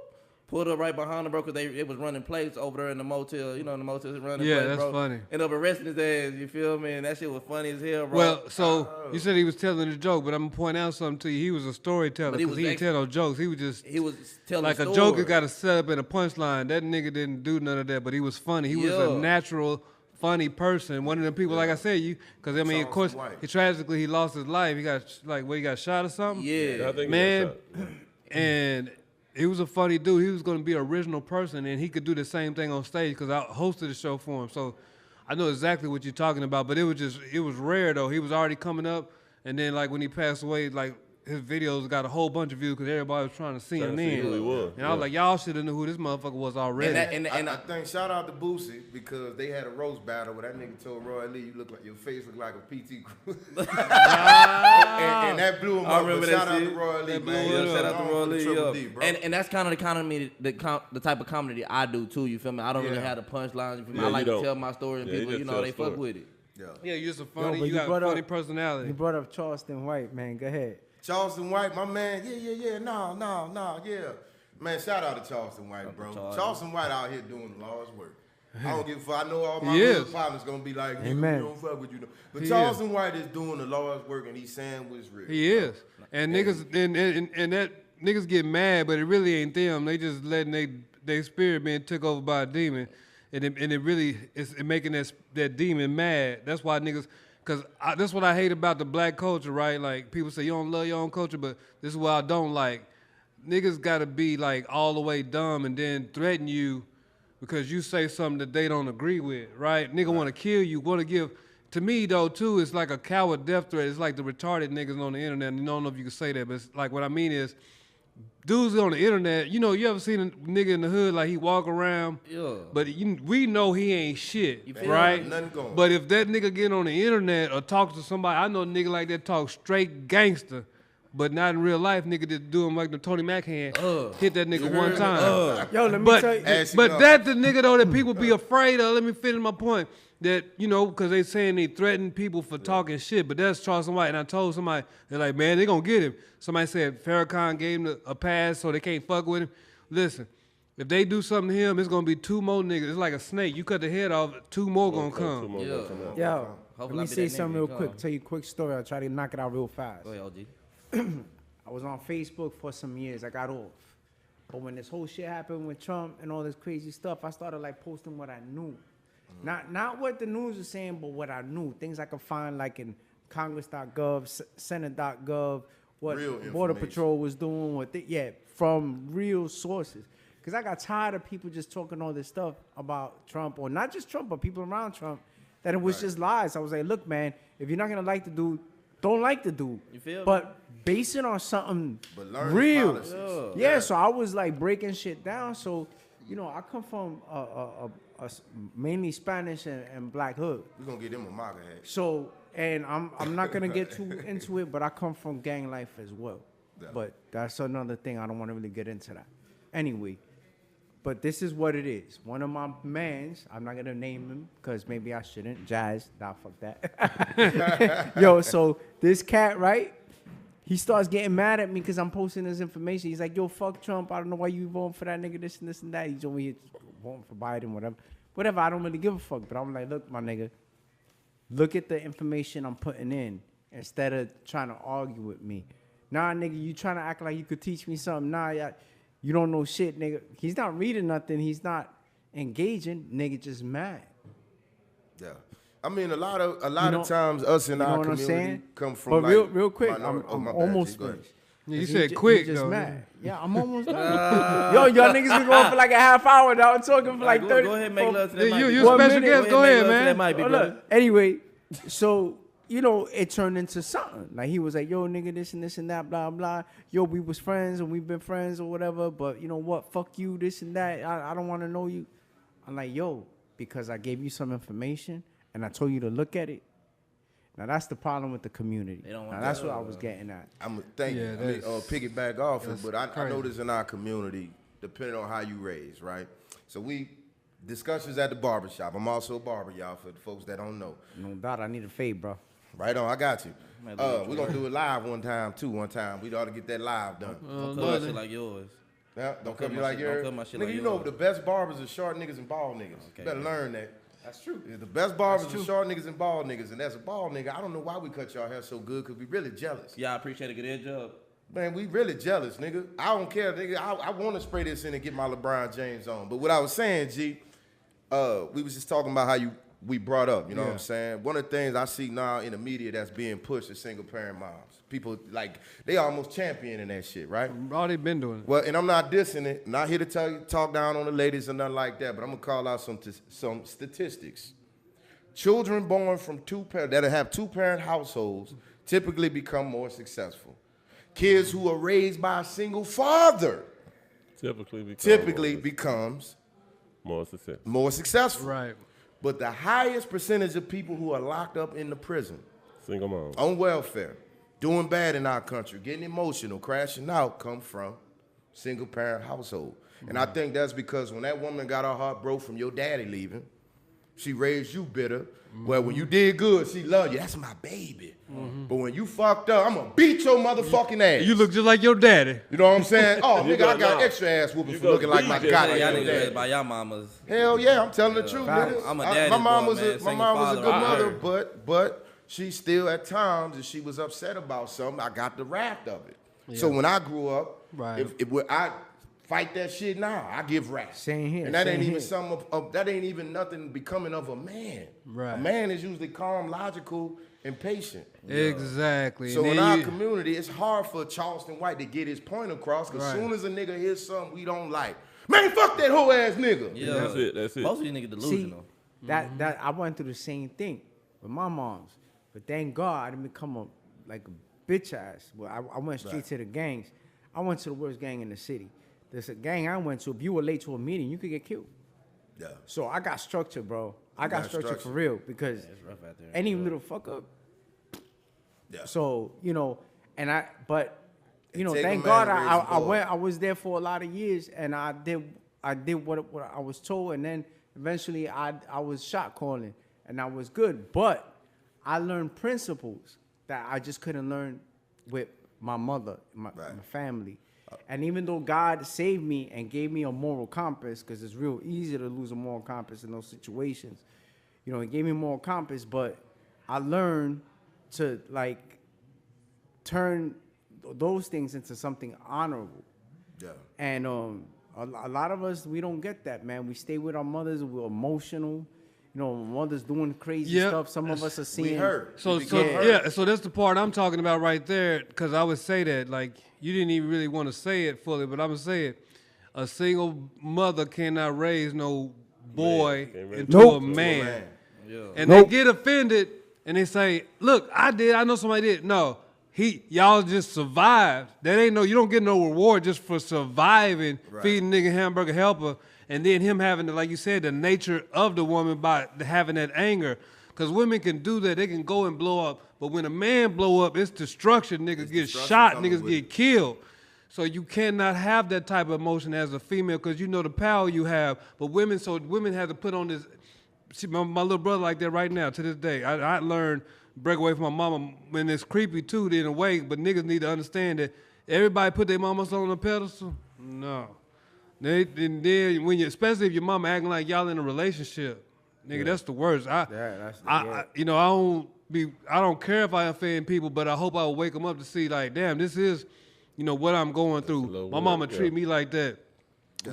Pulled up right behind him, bro, because it was running plates over there in the motel. You know, the motel is running Yeah, plates, that's bro. funny. End up arresting his ass. You feel me? And that shit was funny as hell, bro. Well, so you said he was telling a joke, but I'm gonna point out something to you. He was a storyteller But he because was he didn't tell no jokes. He was just he was telling like a story. joker got a setup and a punchline. That nigga didn't do none of that, but he was funny. He was a Yeah. natural, funny person. One of the people, like I said, because I mean, of course, Charles White. he tragically lost his life. He got he got shot or something. Yeah. I think he Man, got shot. and he was a funny dude. He was going to be an original person, and he could do the same thing on stage because I hosted the show for him. So I know exactly what you're talking about, but it was rare, though. He was already coming up, and then, like, when he passed away, like, his videos got a whole bunch of views because everybody was trying to see him Trying to see then. who he was, And I was yeah. like, y'all should have knew who this motherfucker was already. I think shout out to Boosie because they had a roast battle where that nigga told Roy Lee, "You look like your face look like a PT Cruz," and that blew him I up. remember But that shout out shit. to Roy Lee, That blew man. it Yeah, shout out On to Roy for the Lee, Triple yeah. D, bro. And that's kind of the comedy, the type of comedy I do too. You feel me? I don't really Yeah. have the punchlines. You feel me? Yeah, I like you to don't. tell my story, and Yeah, you people, just they tell a fuck story. with it. Yeah. Yeah, you're just a Yo, funny. but you got a brought funny up- personality. You brought up Charleston White, man. Go ahead. Charleston White, my man. Yeah. No. Yeah. Man, shout out to Charleston White, bro. Charleston White out here doing the Lord's work. I don't give a fuck. I know all my He hood is. partners gonna be like, nigga, Amen. we don't fuck with you. No. But He Charleston White is doing the Lord's work and he's saying what's real. He is. And niggas and that niggas get mad, but it really ain't them. They just letting their spirit being took over by a demon, and it really is making that demon mad. That's why niggas, cause that's what I hate about the black culture, right? Like people say you don't love your own culture, but this is what I don't like. Niggas gotta be like all the way dumb and then threaten you because you say something that they don't agree with, right? Nigga want to kill you, want to give. To me, though, too, it's like a coward death threat. It's like the retarded niggas on the internet. And I don't know if you can say that, but it's like what I mean is, dudes on the internet, you know, you ever seen a nigga in the hood, like he walk around, but we know he ain't shit, right? Nothing going. But if that nigga get on the internet or talk to somebody, I know a nigga like that talk straight gangster, but not in real life, nigga just do him like the Tony Mac hand, hit that nigga one time. Yo, let me But, tell you. but that's the nigga, though, that people be afraid of. Let me finish my point. That, you know, because they saying they threaten people for talking shit, but that's Charles White. And I told somebody, they're like, man, they gonna get him. Somebody said Farrakhan gave him a pass so they can't fuck with him. Listen, if they do something to him, it's gonna be 2 more niggas. It's like a snake. You cut the head off, 2 more gonna come. Yo, let Hopefully I me be say that something nigga real quick. Tell you a quick story. I'll try to knock it out real fast. Go ahead, OG. I was on Facebook for some years. I got off. But when this whole shit happened with Trump and all this crazy stuff, I started like posting what I knew. Not what the news was saying, but what I knew. Things I could find like in Congress.gov, Senate.gov, what Real Border information. Patrol was doing, from real sources. Because I got tired of people just talking all this stuff about Trump, or not just Trump, but people around Trump, that it was just lies. I was like, look, man, if you're not going to like the dude, don't like the dude. You feel me? But base it on something But learn the real. policies. Yeah, so I was like breaking shit down. So, you know, I come from a mainly Spanish and black hood. We're gonna get them a MAGA hat. So, and I'm not gonna get too into it, but I come from gang life as well. Yeah. But that's another thing. I don't want to really get into that. Anyway, but this is what it is. One of my mans, I'm not gonna name him because maybe I shouldn't. Jazz, nah, fuck that. Yo, so this cat, right? He starts getting mad at me because I'm posting this information. He's like, yo, fuck Trump. I don't know why you voting for that nigga, this and this and that. He's over here voting for Biden, whatever. Whatever, I don't really give a fuck. But I'm like, look, my nigga, look at the information I'm putting in instead of trying to argue with me. Nah, nigga, you trying to act like you could teach me something. Nah, you don't know shit, nigga. He's not reading nothing. He's not engaging. Nigga just mad. Yeah. I mean, a lot of know- times us in you know our what I'm community saying? come from But like real quick, minority- I'm my bad, almost G, go ahead. finished. Yeah, you He said ju- quick, he just though. mad. Yeah, I'm almost done. Yo, y'all niggas been going for like a half hour now. I'm talking for like Go 30. ahead and make love to that Yeah, mic. you big a brother. special guest. Go ahead, man. Might be, Oh, brother. look, anyway, so, you know, it turned into something. Like, he was like, yo, nigga, this and this and that, blah, blah. Yo, we was friends and we've been friends or whatever, but you know what? Fuck you, this and that. I don't want to know you. I'm like, yo, because I gave you some information and I told you to look at it. Now, that's the problem with the community. They don't Now, want that's that. what I was getting at. I'm thank you. Yeah, I mean, that's- piggyback off it, but I crazy. notice in our community, depending on how you raise, right? So we discussions at the barbershop. I'm also a barber, y'all, for the folks that don't know. No doubt, I need a fade, bro. Right on, I got you. Might lose We're gonna do it live one time. We ought to get that live done. Don't cut my shit like yours. Yeah, don't cut me my like shit- don't yours. cut my shit Nigga, like you know yours. the best barbers are short niggas and bald niggas. Okay, You better yeah. learn that. That's true. The best barbers are short niggas and bald niggas. And as a bald nigga, I don't know why we cut y'all hair so good, because we really jealous. Yeah, I appreciate a good edge up. Man, we really jealous, nigga. I don't care, nigga. I want to spray this in and get my LeBron James on. But what I was saying, G, we was just talking about how we brought up, you know what I'm saying? One of the things I see now in the media that's being pushed is single parent moms. People, like, they almost championing that shit, right? All they been doing. Well, and I'm not dissing it. Not here to talk down on the ladies or nothing like that, but I'm going to call out some statistics. Children born from that have two-parent households typically become more successful. Kids who are raised by a single father typically becomes more success. more successful. Right. But the highest percentage of people who are locked up in the prison Single mom. on welfare, doing bad in our country, getting emotional, crashing out, come from single-parent household. And I think that's because when that woman got her heart broke from your daddy leaving, she raised you bitter. Well, when you did good, she loved you. That's my baby. But when you fucked up, I'm going to beat your motherfucking ass. You look just like your daddy. You know what I'm saying? Oh, You nigga, I go got now. extra ass whooping You for go looking like my DJ. goddamn Y'all daddy. niggas raised by y'all mamas. Hell yeah, I'm telling the truth, nigga. I'm a My daddy's mom boy, was man, my single mom was a father. good I mother, heard. but she still at times, if she was upset about something, I got the wrath of it. So when I grew up, Right. if fight that shit now. I give rap. Same here, And that same ain't even here. some of that ain't even nothing becoming of a man. Right. A man is usually calm, logical, and patient. Exactly. So And in then our you- community, it's hard for Charleston White to get his point across because Right. soon as a nigga hears something we don't like, man, fuck that whole ass nigga. Yeah, That's it. That's it. Most of these niggas See, delusional. that I went through the same thing with my moms, but thank God I didn't become a bitch ass. Well, I went straight to the gangs. I went to the worst gang in the city. There's a gang I went to. If you were late to a meeting, you could get killed. Yeah. So I got structure, bro. I got got structure structure. for real because It's rough out there. any little fuck up. Yeah. So but It take a thank man God to raise I a boy. went. I was there for a lot of years, and I did what I was told, and then eventually I was shot calling, and I was good. But I learned principles that I just couldn't learn with my mother, my family. And even though God saved me and gave me a moral compass, because it's real easy to lose a moral compass in those situations, He gave me a moral compass, but I learned to turn those things into something honorable. Yeah. And a lot of us, we don't get that, man. We stay with our mothers. We're emotional. Mothers doing crazy Yep. stuff. Some of us are seeing. We hurt. So, We so become hurt. yeah, so that's the part I'm talking about right there, because I would say that, you didn't even really want to say it fully, but I'm going to say it. A single mother cannot raise no boy can't raise into Nope. a man. Yeah. And Nope. they get offended, and they say, look, I know somebody did. No, y'all just survived. You don't get no reward just for surviving, feeding nigga hamburger helper, and then him having, like you said, the nature of the woman by having that anger. Because women can do that. They can go and blow up. But when a man blow up, it's destruction. Niggas get destruction shot. coming Niggas with get it. killed. So you cannot have that type of emotion as a female because you know the power you have. But women have to put on this. See, my little brother like that right now to this day. I learned break away from my mama when it's creepy too in a way. But niggas need to understand that everybody put their mamas on a pedestal. No. Then especially if your mama acting like y'all in a relationship, nigga, that's the worst. I don't care if I offend people, but I hope I will wake them up to see like, damn, this is, what I'm going through. low My work, mama yeah. treat me like that.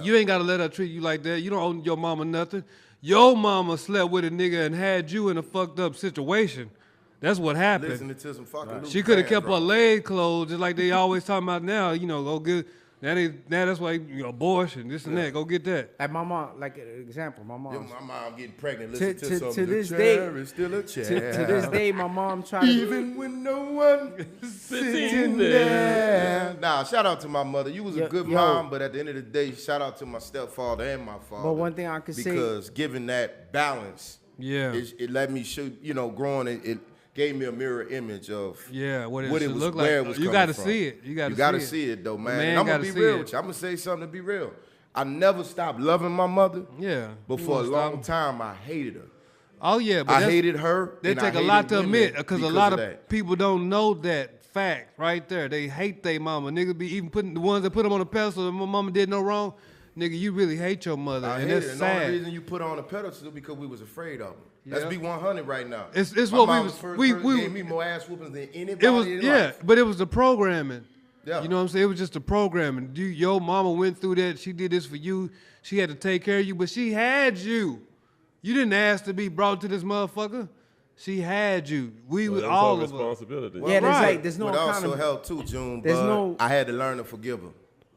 You ain't gotta let her treat you like that. You don't owe your mama nothing. Your mama slept with a nigga and had you in a fucked up situation. That's what happened. Listening to some fucking She could have Luther kept her legs closed, just like they always talking about now. Go get now. That's why abortion, this and that. Go get that. Like my mom, like an example, my mom. Yo, my mom getting pregnant. To- Listen to, to- something. to The this chair day- is still a chair. To this day, my mom tried to. Even when no one sitting there. Nah, shout out to my mother. You was a good mom, but at the end of the day, shout out to my stepfather and my father. But one thing I could say- because given that balance, Yeah. it let me show. Growing it gave me a mirror image of What it what it should was, look where like. it was You coming gotta from. see it. You gotta gotta see it. see it though, man. Man And I'm gonna gotta be see real it. with you. I'm gonna say something to be real. I never stopped loving my mother. Yeah. But You for a won't stop. long time, I hated her. Oh yeah, but I that's- hated her. They and I take a hated lot to women admit because a lot of that. people don't know that fact right there. They hate their mama. Niggas be even putting the ones that put them on the pedestal. And my mama did no wrong. Nigga, you really hate your mother, I and hated that's it. And the only sad. reason you put her on a pedestal is because we was afraid of her. Let's Yep. be 100 right now. It's My what we mama was- first we- person we- gave me more ass whoopings than anybody It was in yeah, life. but it was the programming. Yeah. You know what I'm saying? It was just the programming. Your mama went through that. She did this for you. She had to take care of you, but she had you. You didn't ask to be brought to this motherfucker. She had you. We Well, were it was all her of us. responsibility. Yeah, there's Right. like there's no What also accountability. helped too, June, There's but no- I had to learn to forgive her.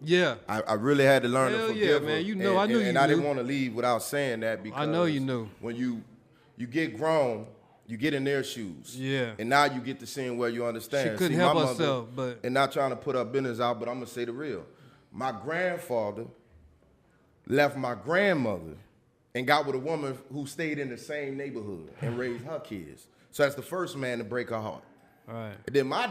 Yeah. I really had to learn Hell to yeah, forgive her. man. You know, I knew you and I didn't knew. want to leave without saying that because I know you knew. When you get grown, you get in their shoes. Yeah. And now you get to seeing where you understand. She couldn't See, help my mother- herself, but- and not trying to put her business out, but I'm gonna say the real. My grandfather left my grandmother and got with a woman who stayed in the same neighborhood and raised her kids. So that's the first man to break her heart. All right. And then my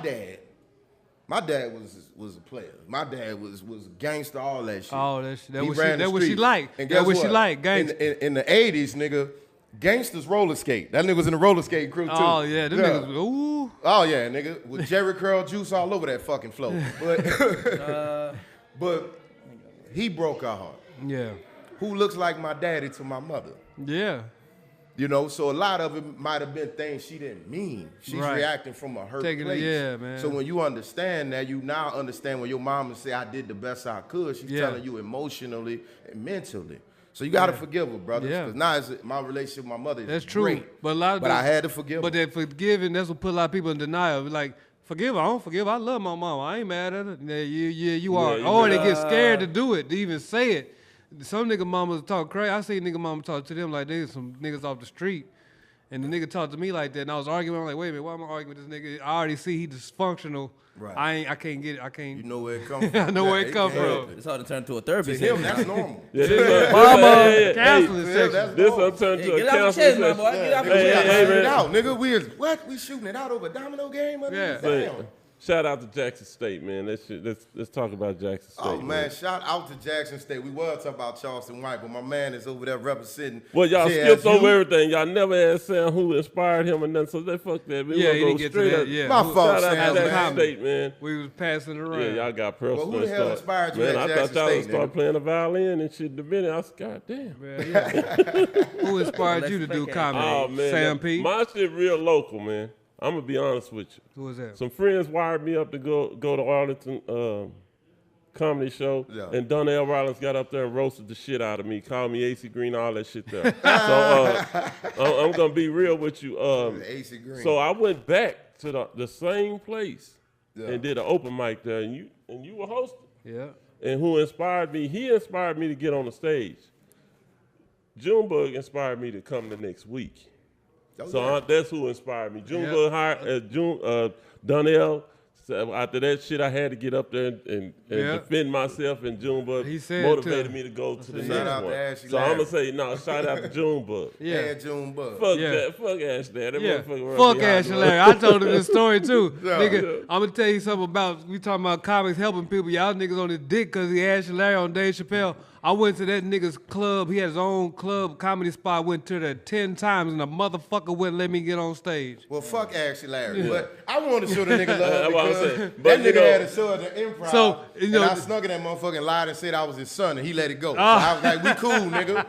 dad was a player. My dad was a gangster, all that shit. Oh, that shit. That He what ran she- the that what she street. liked. And That guess what she what? liked, gangster. In the 80s, nigga, gangsters roller skate. That nigga was in the roller skate crew too. Oh yeah, them niggas. Ooh. Oh yeah, nigga, with Jerry curl juice all over that fucking floor. But he broke our heart. Yeah. Who looks like my daddy to my mother? Yeah. You know, so a lot of it might have been things she didn't mean. She's Right. reacting from a hurt Taking it- place. yeah, man. So when you understand that, you now understand when your mama say, I did the best I could, she's Yeah. telling you emotionally and mentally. So you got to forgive her, brothers. Yeah. Because now my relationship with my mother is That's true. great. But a lot of But I had to forgive But her. that forgiving, that's what put a lot of people in denial. Like, forgive her, I don't forgive her. I love my mama. I ain't mad at her. Yeah, you are. you Or they better- get scared to do it, to even say it. Some nigga mamas talk crazy. I see nigga mama talk to them like they some niggas off the street. And the nigga talked to me like that, and I was arguing. I'm like, wait a minute, why am I arguing with this nigga? I already see he dysfunctional. Right. I can't get it. I can't. You know where it comes from. I know where it Yeah, come can't from. help it. It's hard to turn to a therapy To him, session. that's normal. Yeah, this Mama, counseling To him, section. that's This normal. I'm turning Hey, to a get out your counseling chest, my session. boy. Get out Nigga, your we Hey, gotta hey, shoot man. it out. Nigga, we shooting it out over Domino game? Yeah. But shout out to Jackson State, man. Let's talk about Jackson State. Oh man, shout out to Jackson State. We were talking about Charleston White, but my man is over there representing. Well, y'all JSU. skipped over everything. Y'all never asked Sam who inspired him or nothing, so they fuck that. Man. Yeah, We he gonna didn't get go to straight that. up. Yeah. My fault, Shout out Sam, to Jackson man. State, man. We was passing around. Yeah, y'all got personal Well, who the hell stuff. inspired you Man, at I Jackson thought y'all would State, start nigga? playing the violin and shit in the minute. I was, God damn. Yeah. Who inspired you to do Let's comedy? Oh, man. Sam that- P. My shit real local, man. I'm going to be honest with you. Who was that? Some friends wired me up to go to Arlington comedy show, Yeah. and Donnell Rollins got up there and roasted the shit out of me, called me AC Green, all that shit there. So I'm going to be real with you. AC Green. So I went back to the same place Yeah. and did an open mic there, and you were hosting. Yeah. And who inspired me? He inspired me to get on the stage. Junebug inspired me to come the next week. Oh, So yeah. that's who inspired me. Junebug hired Donnell. So after that shit, I had to get up there and Yeah. defend myself, and Junebug He said motivated to- me to go to the Shout next out to one. Ashley So I'm Larry. gonna say no. Shout out to Junebug. Yeah. And Junebug. Fuck Yeah. that. Fuck Ashley. That Yeah. motherfucker run Fuck behind Ashley me. Larry. I told him this story too. Yeah. Nigga, I'm gonna tell you something about, we talking about comics helping people. Y'all niggas on his dick because he Ashley Larry on Dave Chappelle. I went to that nigga's club. He had his own club comedy spot. Went to there 10 times and the motherfucker wouldn't let me get on stage. Well, fuck Ashley Larry. But I want to show the nigga love That's what I'm because saying. that But, you nigga know- had a show at the Improv. So, you know- and I snuck in that motherfucker and lied and said I was his son, and he let it go. So Ah. I was like, we cool, nigga.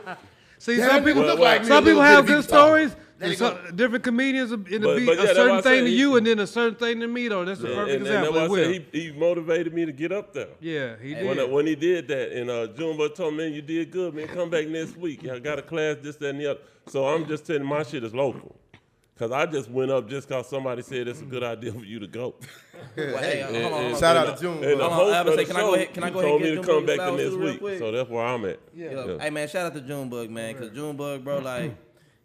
See, Yeah, some that people nigga look like me a some little people bit have if he good was talking. stories. Let it And different comedians in the But beat yeah, a that's why certain I thing say to he- you and then a certain thing to me though. That's a perfect And example. that's why I Will. said he motivated me to get up there. Yeah, he did. When he did that, and Junebug told me, man, you did good, man. Come back next week. I got a class, this, that, and the other. So I'm just telling you, my shit is local. Because I just went up just because somebody said it's a good idea for you to go. Well, hey, hold on, hold on. Shout out to June. And the Hold on, host Abba, of say, the can I go show, ahead- can I he go ahead told and me get to come Junebug back the flowers next too real week. quick? So that's where I'm at. Yeah. Hey man, shout out to Junebug, man, cause Junebug, bro, like,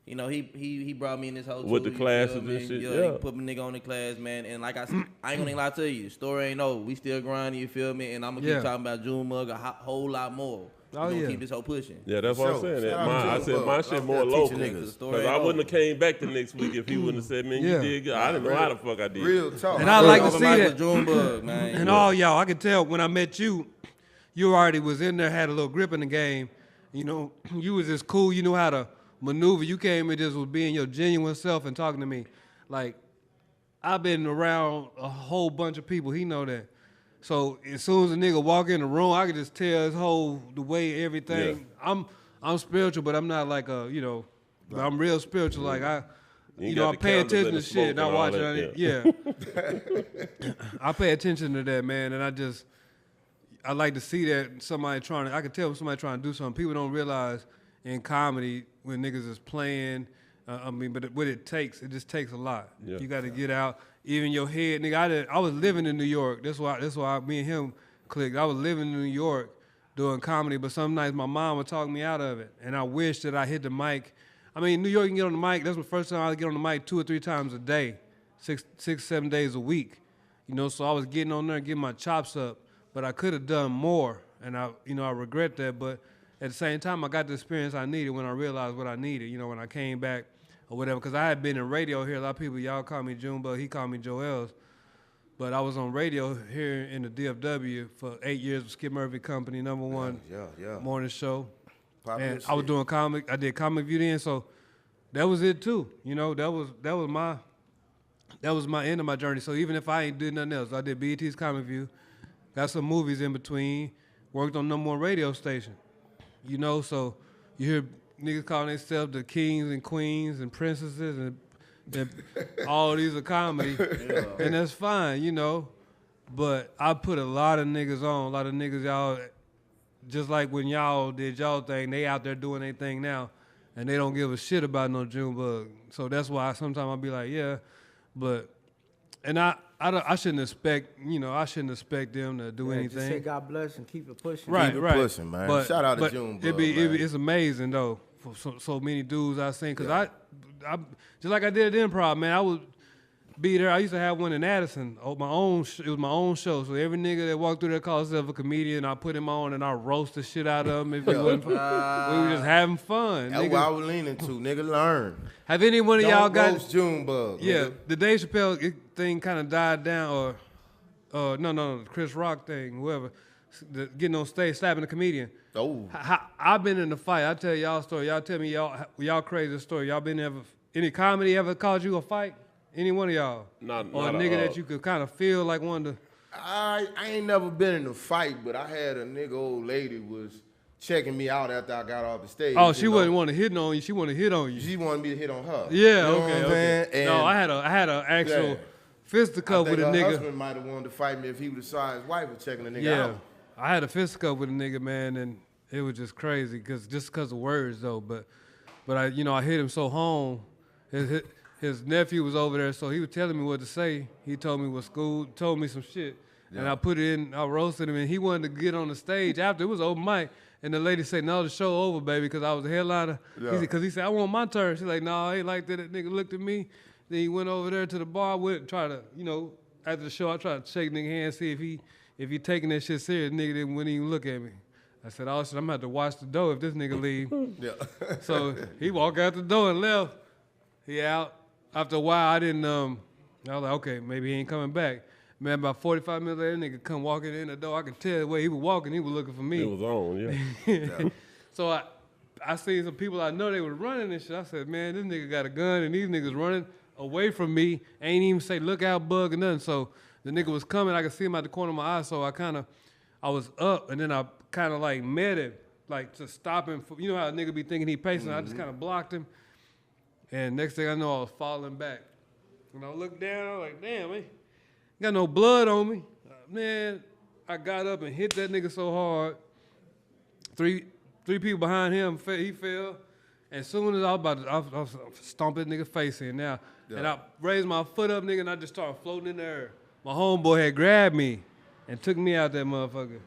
you know, he brought me in this whole With the you classes feel and me? shit, Yeah, yeah. he put me nigga on the class, man, and like I said, I ain't gonna lie to you, the story ain't over. We still grinding, you feel me? And I'm gonna Yeah. keep talking about Junebug a whole lot more. We Oh, gonna yeah. keep this whole pushing. Yeah, that's what I'm Sure. saying. Shout out to I said Junebug. my shit I'm more there teaching local. niggas. The story Because I ain't wouldn't have over. came back the next week if he wouldn't have said, man, Yeah. you did good. I didn't know how the fuck I did. Real talk. And I like to Open see mic that. with Junebug, man. And all y'all, I could tell when I met you, you already was in there, had a little grip in the game. You know, you was just cool. You knew how to maneuver. You came in just with being your genuine self and talking to me. Like, I've been around a whole bunch of people. He know that. So as soon as a nigga walk in the room, I could just tell the way everything. I'm spiritual, but I'm not like but I'm real spiritual. Like You I got the pay candles attention and to the smoke shit, not and all watching that, it. Yeah. I pay attention to that, man, and I like to see that somebody I can tell when somebody trying to do something. People don't realize in comedy when niggas is playing, but what it just takes a lot. Yeah. You got to get out. Even your head, nigga, I was living in New York. That's why me and him clicked. I was living in New York doing comedy, but some nights my mom would talk me out of it. And I wish that I hit the mic. I mean, New York, you can get on the mic. That's the first time I get on the mic 2 or 3 times a day, 7 days a week. So I was getting on there, getting my chops up, but I could have done more, and I regret that. But at the same time, I got the experience I needed when I realized what I needed. When I came back or whatever, because I had been in radio here. A lot of people, y'all call me Junebug, he called me Joel's, but I was on radio here in the DFW for 8 years with Skip Murphy Company, #1 Yeah. morning show. Popular And I was shit. doing comic. I did Comic View then, so that was it too. That was my end of my journey. So even if I ain't did nothing else, I did BET's Comic View, got some movies in between, worked on #1 radio station. So you hear niggas calling themselves the kings and queens and princesses and all these are comedy, and that's fine, you know. But I put a lot of niggas on, a lot of niggas y'all, just like when y'all did y'all thing, they out there doing their thing now, and they don't give a shit about no Junebug. So that's why sometimes I'll be like, yeah, but, and I shouldn't expect, you know, I shouldn't expect them to do Yeah, just say anything. God bless and keep it pushing. Right, Keep it right. pushing, man. Shout out to Junebug, man. It's amazing though for so many dudes I've seen. Cause I just like I did at Improv, man. I would be there. I used to have one in Addison. It was my own show. So every nigga that walked through there called himself a comedian. I put him on and I roast the shit out of him. If he wasn't, we were just having fun. That's Nigga. what I was leaning to, nigga. Learn. Have any one of y'all Don't got? roast Junebug. Yeah, nigga. the Dave Chappelle thing kind of died down, or no, Chris Rock thing, whoever, getting on stage slapping a comedian. Oh, I've been in the fight. I tell y'all a story. Y'all tell me y'all crazy story. Y'all been ever any comedy ever caused you a fight? Any one of y'all? Not or a nigga that you could kind of feel like one to. I ain't never been in a fight, but I had a nigga old lady was checking me out after I got off the stage. Oh, she you know. wasn't want to hit on you. She wanted to hit on you. She wanted me to hit on her. Yeah, You know okay, what I'm okay. saying? No, And I had an actual Yeah. fisticuff I with think a her nigga. husband might have wanted to fight me if he would have saw his wife was checking the nigga Yeah, out. I had a fisticuff with a nigga, man, and it was just crazy just cause of words though. But I hit him so home. His nephew was over there, so he was telling me what to say. He told me what school, told me some shit, and I put it in. I roasted him, and he wanted to get on the stage after it was open mic. And the lady said, "No, the show over, baby," because I was a headliner. Yeah. Because he said, "I want my turn." She's like, "No, I ain't like that." That nigga looked at me. Then he went over there to the bar with, try to, after the show, I tried to shake nigga hand, see if he taking that shit serious. Nigga wouldn't even look at me. I said, "Oh shit, I'm gonna have to watch the door if this nigga leave." Yeah. So he walked out the door and left. He out. After a while, I didn't. I was like, okay, maybe he ain't coming back. Man, about 45 minutes later, nigga come walking in the door. I could tell the way he was walking. He was looking for me. It was on, yeah. So I seen some people I know they was running and shit. I said, man, this nigga got a gun and these niggas running away from me. Ain't even say look out, bug or nothing. So the nigga was coming. I could see him out the corner of my eye. So I was up and then I kind of like met him, like to stop him. You know how a nigga be thinking he pacing. I just kind of blocked him. And next thing I know, I was falling back. When I looked down, I was like, damn, man, got no blood on me. Man, I got up and hit that nigga so hard. Three people behind him, he fell. And soon as I was stomp that nigga face in now. Yeah. And I raised my foot up, nigga, and I just started floating in the air. My homeboy had grabbed me and took me out that motherfucker.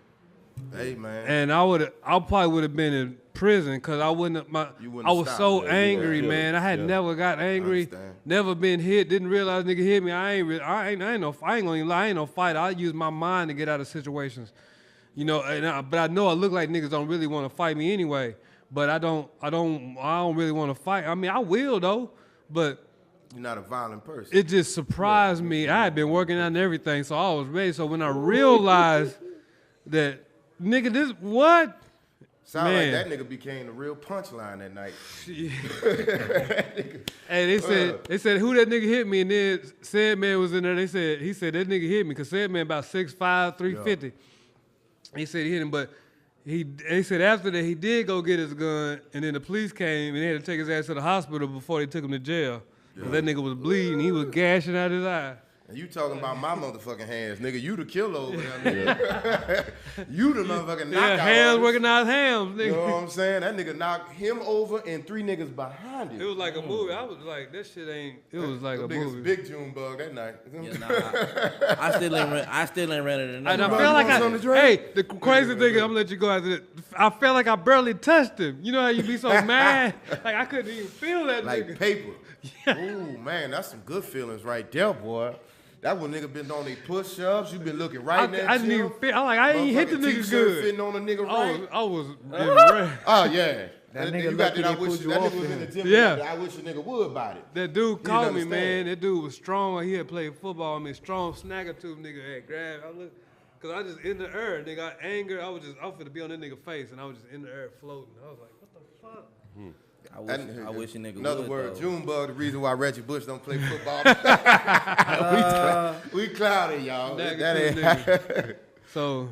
Hey, man. And I probably would have been in prison because I wouldn't. You wouldn't I was stop. so Yeah, angry, yeah, man. I had yeah. never got angry, understand. never been hit. Didn't realize nigga hit me. I ain't gonna even lie. I ain't no fighter. I use my mind to get out of situations, but I know I look like niggas don't really want to fight me anyway. But I don't really want to fight. I mean, I will though, but. You're not a violent person. It just surprised me. I had been working on everything, so I was ready. So when I realized that, nigga, this what? Sound man. like that nigga became the real punchline that night. Hey, they said who that nigga hit me, and then said man was in there. He said that nigga hit me because said man about 6'5", 350. He said he hit him, but they said after that he did go get his gun, and then the police came and they had to take his ass to the hospital before they took him to jail. 'Cause that nigga was bleeding. He was gashing out his eye. And you talking about my motherfucking hands, nigga. You the killer over there, nigga. You the motherfucking knockout. Yeah, hands artist. working out hams, nigga. You know what I'm saying? That nigga knocked him over and 3 niggas behind him. It was like a movie. I was like, that shit ain't. It was like a Them niggas movie. big Junebug that night. Yeah, nah, I still ain't ran it. And I Bro, feel you like want some to drink? hey, the crazy thing is, I'm gonna let you go after that. I felt like I barely touched him. You know how you be so mad? Like I couldn't even feel that Like nigga. paper. Ooh, man, that's some good feelings right there, boy. That one nigga been on their push-ups. You been looking right in that I didn't even feel. I ain't hit the Motherfucking nigga t-shirt good. fitting on a nigga right. I was in red. Oh, yeah. That You nigga got lucky that I they wish pulled you that off nigga was of in the him. gym. Yeah. I wish a nigga would about it. That dude didn't called me, understand. man. That dude was strong. He had played football. I mean, strong snagger tooth nigga had grabbed. Cause I just in the air, nigga. I angered. I was finna be on that nigga face, and I was just in the air floating. I was like, what the fuck? I wish a nigga In other would, words, though. Junebug, the reason why Reggie Bush don't play football. we clouded, y'all. Snagger That tooth ain't nigga. So,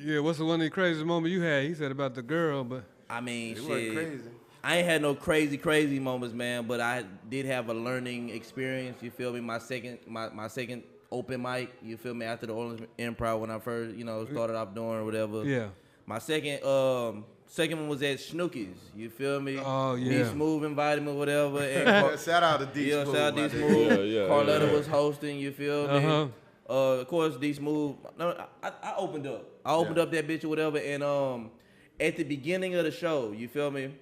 yeah, what's the one of the craziest moment you had? He said about the girl, but I mean, It wasn't shit. crazy. I ain't had no crazy moments, man, but I did have a learning experience. You feel me? My second open mic. You feel me? After the Orleans Improv when I first, started off doing or whatever. Yeah. My second one was at Snooki's. You feel me? Oh, yeah. D Smooth invited me, whatever. And Shout out to D Smooth. shout out D my Smooth. nigga. Yeah, Carletta yeah. was hosting. You feel me? Uh-huh. Of course, D Smooth. No, I opened up. I opened up that bitch or whatever. And at the beginning of the show, you feel me?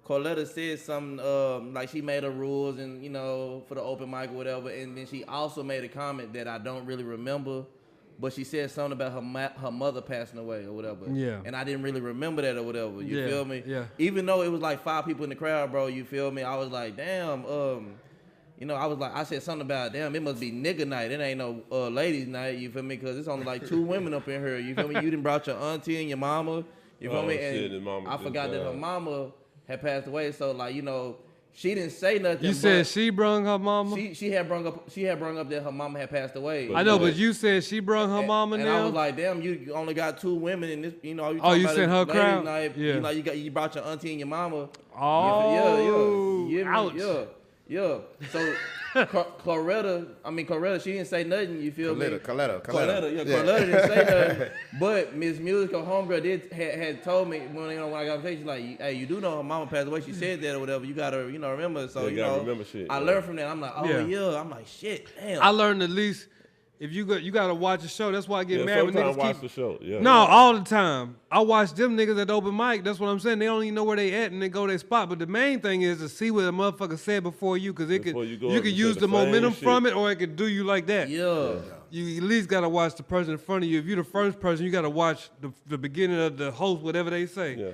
Carletta said something like she made her rules and for the open mic or whatever. And then she also made a comment that I don't really remember. But she said something about her mother passing away or whatever. Yeah. And I didn't really remember that or whatever. You Yeah, feel me? yeah. Even though it was like 5 people in the crowd, bro, you feel me? I was like, damn, I said something about, damn, it must be nigga night. It ain't no ladies night, you feel me? Because it's only like 2 women up in here, you feel me? You done brought your auntie and your mama, you feel Oh, me? shit, And his mama I just forgot that her died. mama had passed away, so like, she didn't say nothing. You said but she brung her mama? she had brung up that her mama had passed away. I know, but you said she brung her mama and now? I was like, damn, you only got 2 women in this, you Oh, you talking said her about ladies crowd? night, Yeah. you brought your auntie and your mama. Oh, ouch. Yeah. So Coretta, she didn't say nothing, you feel me? Coletta. Carletta didn't say nothing. But Miss Music, her homegirl, had told me when I got on stage, she's like, hey, you do know her mama passed away. She said that or whatever. You gotta, remember. So You gotta remember shit, I yeah. learned from that. I'm like, oh Yeah. yeah. I'm like, shit, damn. I learned at least if you gotta watch a show. That's why I get Yeah, mad when sometimes niggas watch keep. the show. Yeah. No, all the time. I watch them niggas at the open mic. That's what I'm saying. They don't even know where they at and they go to their spot. But the main thing is to see what a motherfucker said before you, because Before you go you up could and use say the the same momentum shit. from it, or it could do you like that. Yeah. You at least gotta watch the person in front of you. If you're the first person, you gotta watch the beginning of the host, whatever they say. Yeah.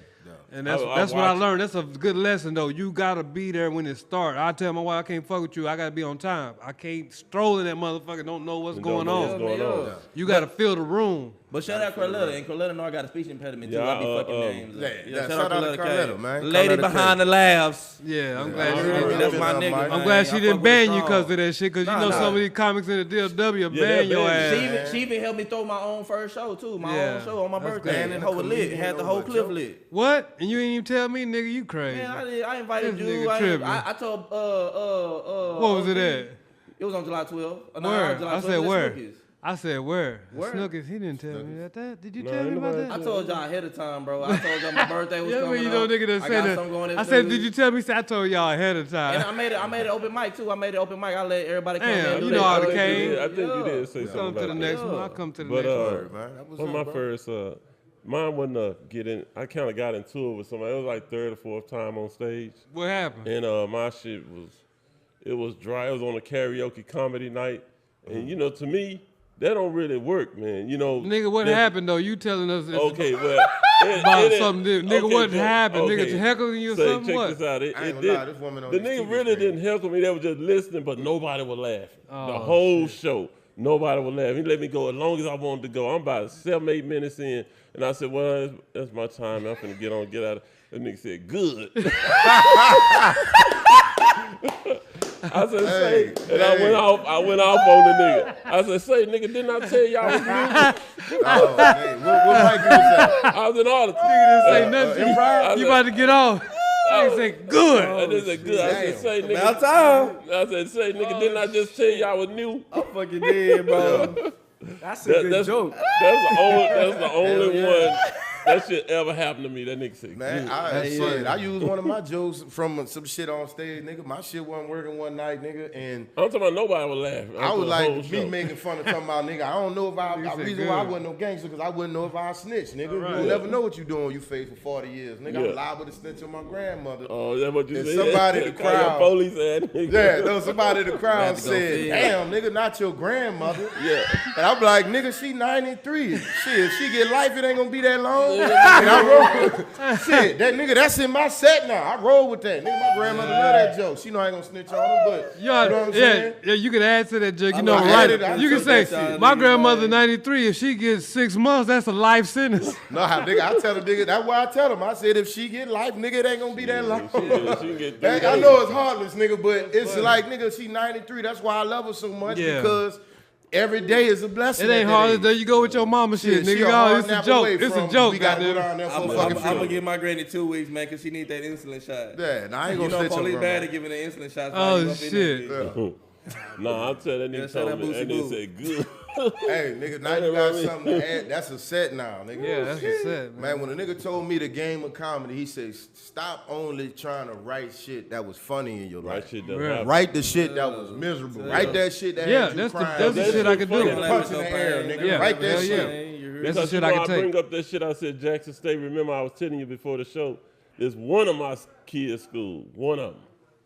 And that's I what I watch- learned. That's a good lesson though. You gotta be there when it starts. I tell my wife I can't fuck with you. I gotta be on time. I can't stroll in that motherfucker. Don't know what's And going don't know on. what's going on. Yeah. You gotta fill the room. But shout out Carletta, and Carletta know I got a speech impediment too. Yeah, I be fucking names. yeah, shout out to Carletta, K. man. Lady Carletta behind K. the laughs. Yeah, I'm Yeah, glad. I She, heard That's that my on nigga. mic. man. I'm glad she I didn't fuck with ban her you because strong. of that shit. Because Nah, you know nah. some of these comics in the DFW Yeah, ban your they'll ban ass. you. She even helped me throw my own first show too. My Yeah, own show on my that's birthday. good. And And the a whole lit. comedian Had the over whole a cliff joke. lit. What? And you ain't even tell me, nigga, you crazy. Man, I invited This you. nigga tripping. I told What was it at? It was on July 12th. Where? July I 12th said at where? Snooki's. I said where? Where? Snookers. He didn't tell me that. Did you No, tell me ain't about nobody that? I told y'all ahead of time, bro. I told y'all my birthday was Yeah, coming but you know, up. nigga that I said got something going that. at I said, Snooki's. did you tell me? He said, I told y'all ahead of And time. I made an open mic too. I made an open mic. I let everybody come Damn, in. you do know their how to thing. came. I think you did say Come something to the about next that. one. I'll come to the But next one. Word, man. That was one of up, my bro. first, mine wasn't getting. I kind of got into it with somebody. It was like 3rd or 4th time on stage, What happened? and my shit was dry. It was on a karaoke comedy night, and to me that don't really work, man. Nigga, what that- happened though? You telling us this Okay, well, about something different. Nigga, what but- happened? Nigga, okay. you heckling you or So something? check What? this out. It I ain't did- gonna lie, this woman on the this nigga TV really screen. didn't heckle me. They was just listening, but nobody was laughing. the Oh, whole show, nobody was laughing. He let me go as long as I wanted to go. I'm about 7-8 minutes in, and I said, "Well, that's my time. I'm finna get out." That nigga said, "Good." I said, "Say," and I went off on the nigga. I said, "Say, nigga, didn't I tell y'all I was new?" Oh, man. What mic you was at? I was in all the Nigga didn't say nothing. I You said- about to get off. Nigga say, good. I just said, "Good." I said, Damn. "Say, nigga." About time. I said, "Say, nigga, didn't I just tell you I was new?" I'm fucking dead, bro. That's a That- good that's, joke. That's the only Hell yeah. one that shit ever happened to me. That nigga said, Man, I used one of my jokes from some shit on stage, nigga. My shit wasn't working one night, nigga, and I'm talking about nobody was laughing. I was the whole like, show. me making fun of talking about, nigga, I don't know if You the said reason why I good. wasn't no gangster, because I wouldn't know if I snitch, nigga. right. You'll never know what you doing, you face for 40 years. Nigga, Yeah. I'm liable to snitch on my grandmother. Oh, that's what you And said? somebody in the Call your crowd- police ass nigga. Yeah, no, somebody in the crowd Had to go said, feel. damn, nigga, not your grandmother. Yeah. And I'm like, nigga, she 93. Shit, if she get life, it ain't gonna be that long. And I roll. Shit, that nigga, that's in my set now. I roll with that. Nigga, my grandmother love that joke. She know I ain't gonna snitch on her, but you know what I'm saying? Yeah, you can add to that joke. You know, I right? added- I You can took say, that shit. my grandmother 93. If she gets 6 months, that's a life sentence. No, nigga, I tell the nigga, that's why I tell him. I said, if she get life, nigga, it ain't gonna be that long. She can get That- I know it's heartless, nigga, but it's like, nigga, she 93. That's why I love her so much, Yeah. because every day is a blessing. It ain't at hard that as there age. you go with your mama shit, She nigga. a hard Oh, it's a nap joke. away It's a from, joke, we gotta go goddamn. down there for I'm a fucking gonna funeral. give my granny 2 weeks, man, because she need that insulin shot. Yeah, nah, I ain't You gonna know, snitch on police her. bad at giving the insulin shots. Oh, while you up in shit. there, bitch. Nah, I'm telling that Yeah, nigga shout out told me, Boosie that Boo. nigga said good. Hey, nigga, now you got something to add. That's a set now, nigga. Yeah, that's a set, man. Man, when a nigga told me the game of comedy, he said, stop only trying to write shit that was funny in your Right life. shit doesn't Yeah. happen. Write the shit that was miserable. Write that shit that Yeah, had you that's the crying. shit I could do. Fucking punch in the air, nigga. Yeah, Write that hell shit. yeah. That's the Because shit you I know, could I take. bring up that shit. I said Jackson State. Remember, I was telling you before the show. There's one of my kids' school. One of them.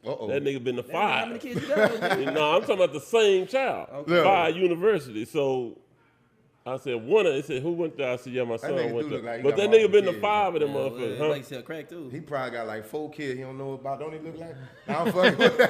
Uh-oh. That nigga been to How many five. kids you got? nigga? No, I'm talking about the same child. Yeah. Five university. So I said one of. They said who went there? I said yeah, my son nigga went do look there. like he But got that multiple nigga been to kids, five of them Well, motherfuckers. like Huh? you sell crack too. He probably got like 4 kids he don't know about. Don't he look like? Nah, I'm fucking with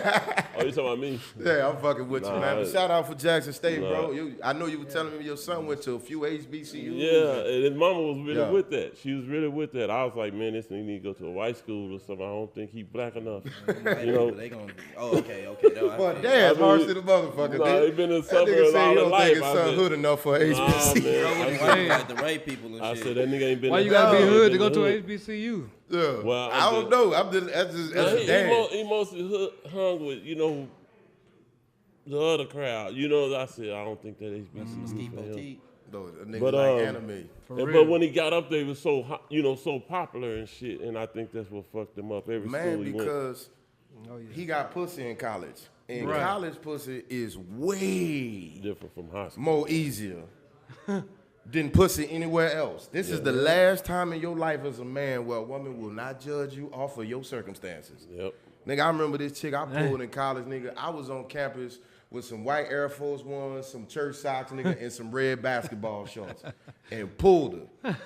Oh, you talking about me? Yeah, I'm fucking with you, Nah, man. But shout out for Jackson State, nah. bro. I know you were telling me your son went to a few HBCUs. Yeah, and his mama was really Yeah. with that. She was really with that. I was like, man, this nigga need to go to a white school or something. I don't think he black enough. You know. They gonna. Oh, okay. No, But I damn, I mean, harsh to the motherfucker, nah, dude. he been in the That nigga suburbs say all he his don't life. think his I son said, hood enough for Nah, HBCU. man. I think like the right people and I shit. said that nigga ain't been. Why in you the gotta be hood. hood to Been go in to the a hood. HBCU? Yeah. Well, I don't know. I'm just that's Nah, a dad. he mostly hung with, you know, the other crowd. You know, I said, I don't think that HBCU Steve for him. Boutique. Though a nigga But, like anime. And, but when he got up there, he was so so popular and shit, and I think that's what fucked him up every Man, school he went. because he got pussy in college. And Right. college pussy is way Different from high school. more easier than pussy anywhere else. This is the last time in your life as a man where a woman will not judge you off of your circumstances. Yep. Nigga, I remember this chick I pulled in college, nigga. I was on campus with some white Air Force Ones, some church socks, nigga, and some red basketball shorts, and pulled her.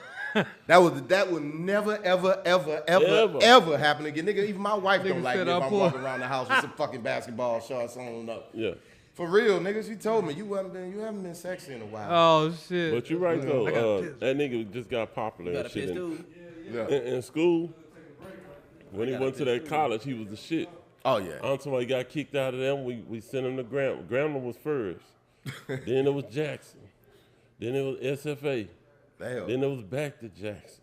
That would never, ever happen again. Nigga, even my wife don't Nigga like said me if I I'm pulled- walking around the house with some fucking basketball shorts on up. Yeah. For real, nigga, she told me you haven't been sexy in a while. Oh shit. But you're right, though. I got pissed. That nigga just got popular You got and a shit. piss too. Yeah. In school, when he went to that college, he was the shit. Oh yeah. I'm talking about he got kicked out of them. We sent him to Grambling. Grambling was first. Then it was Jackson. Then it was SFA. Damn. Then it was back to Jackson.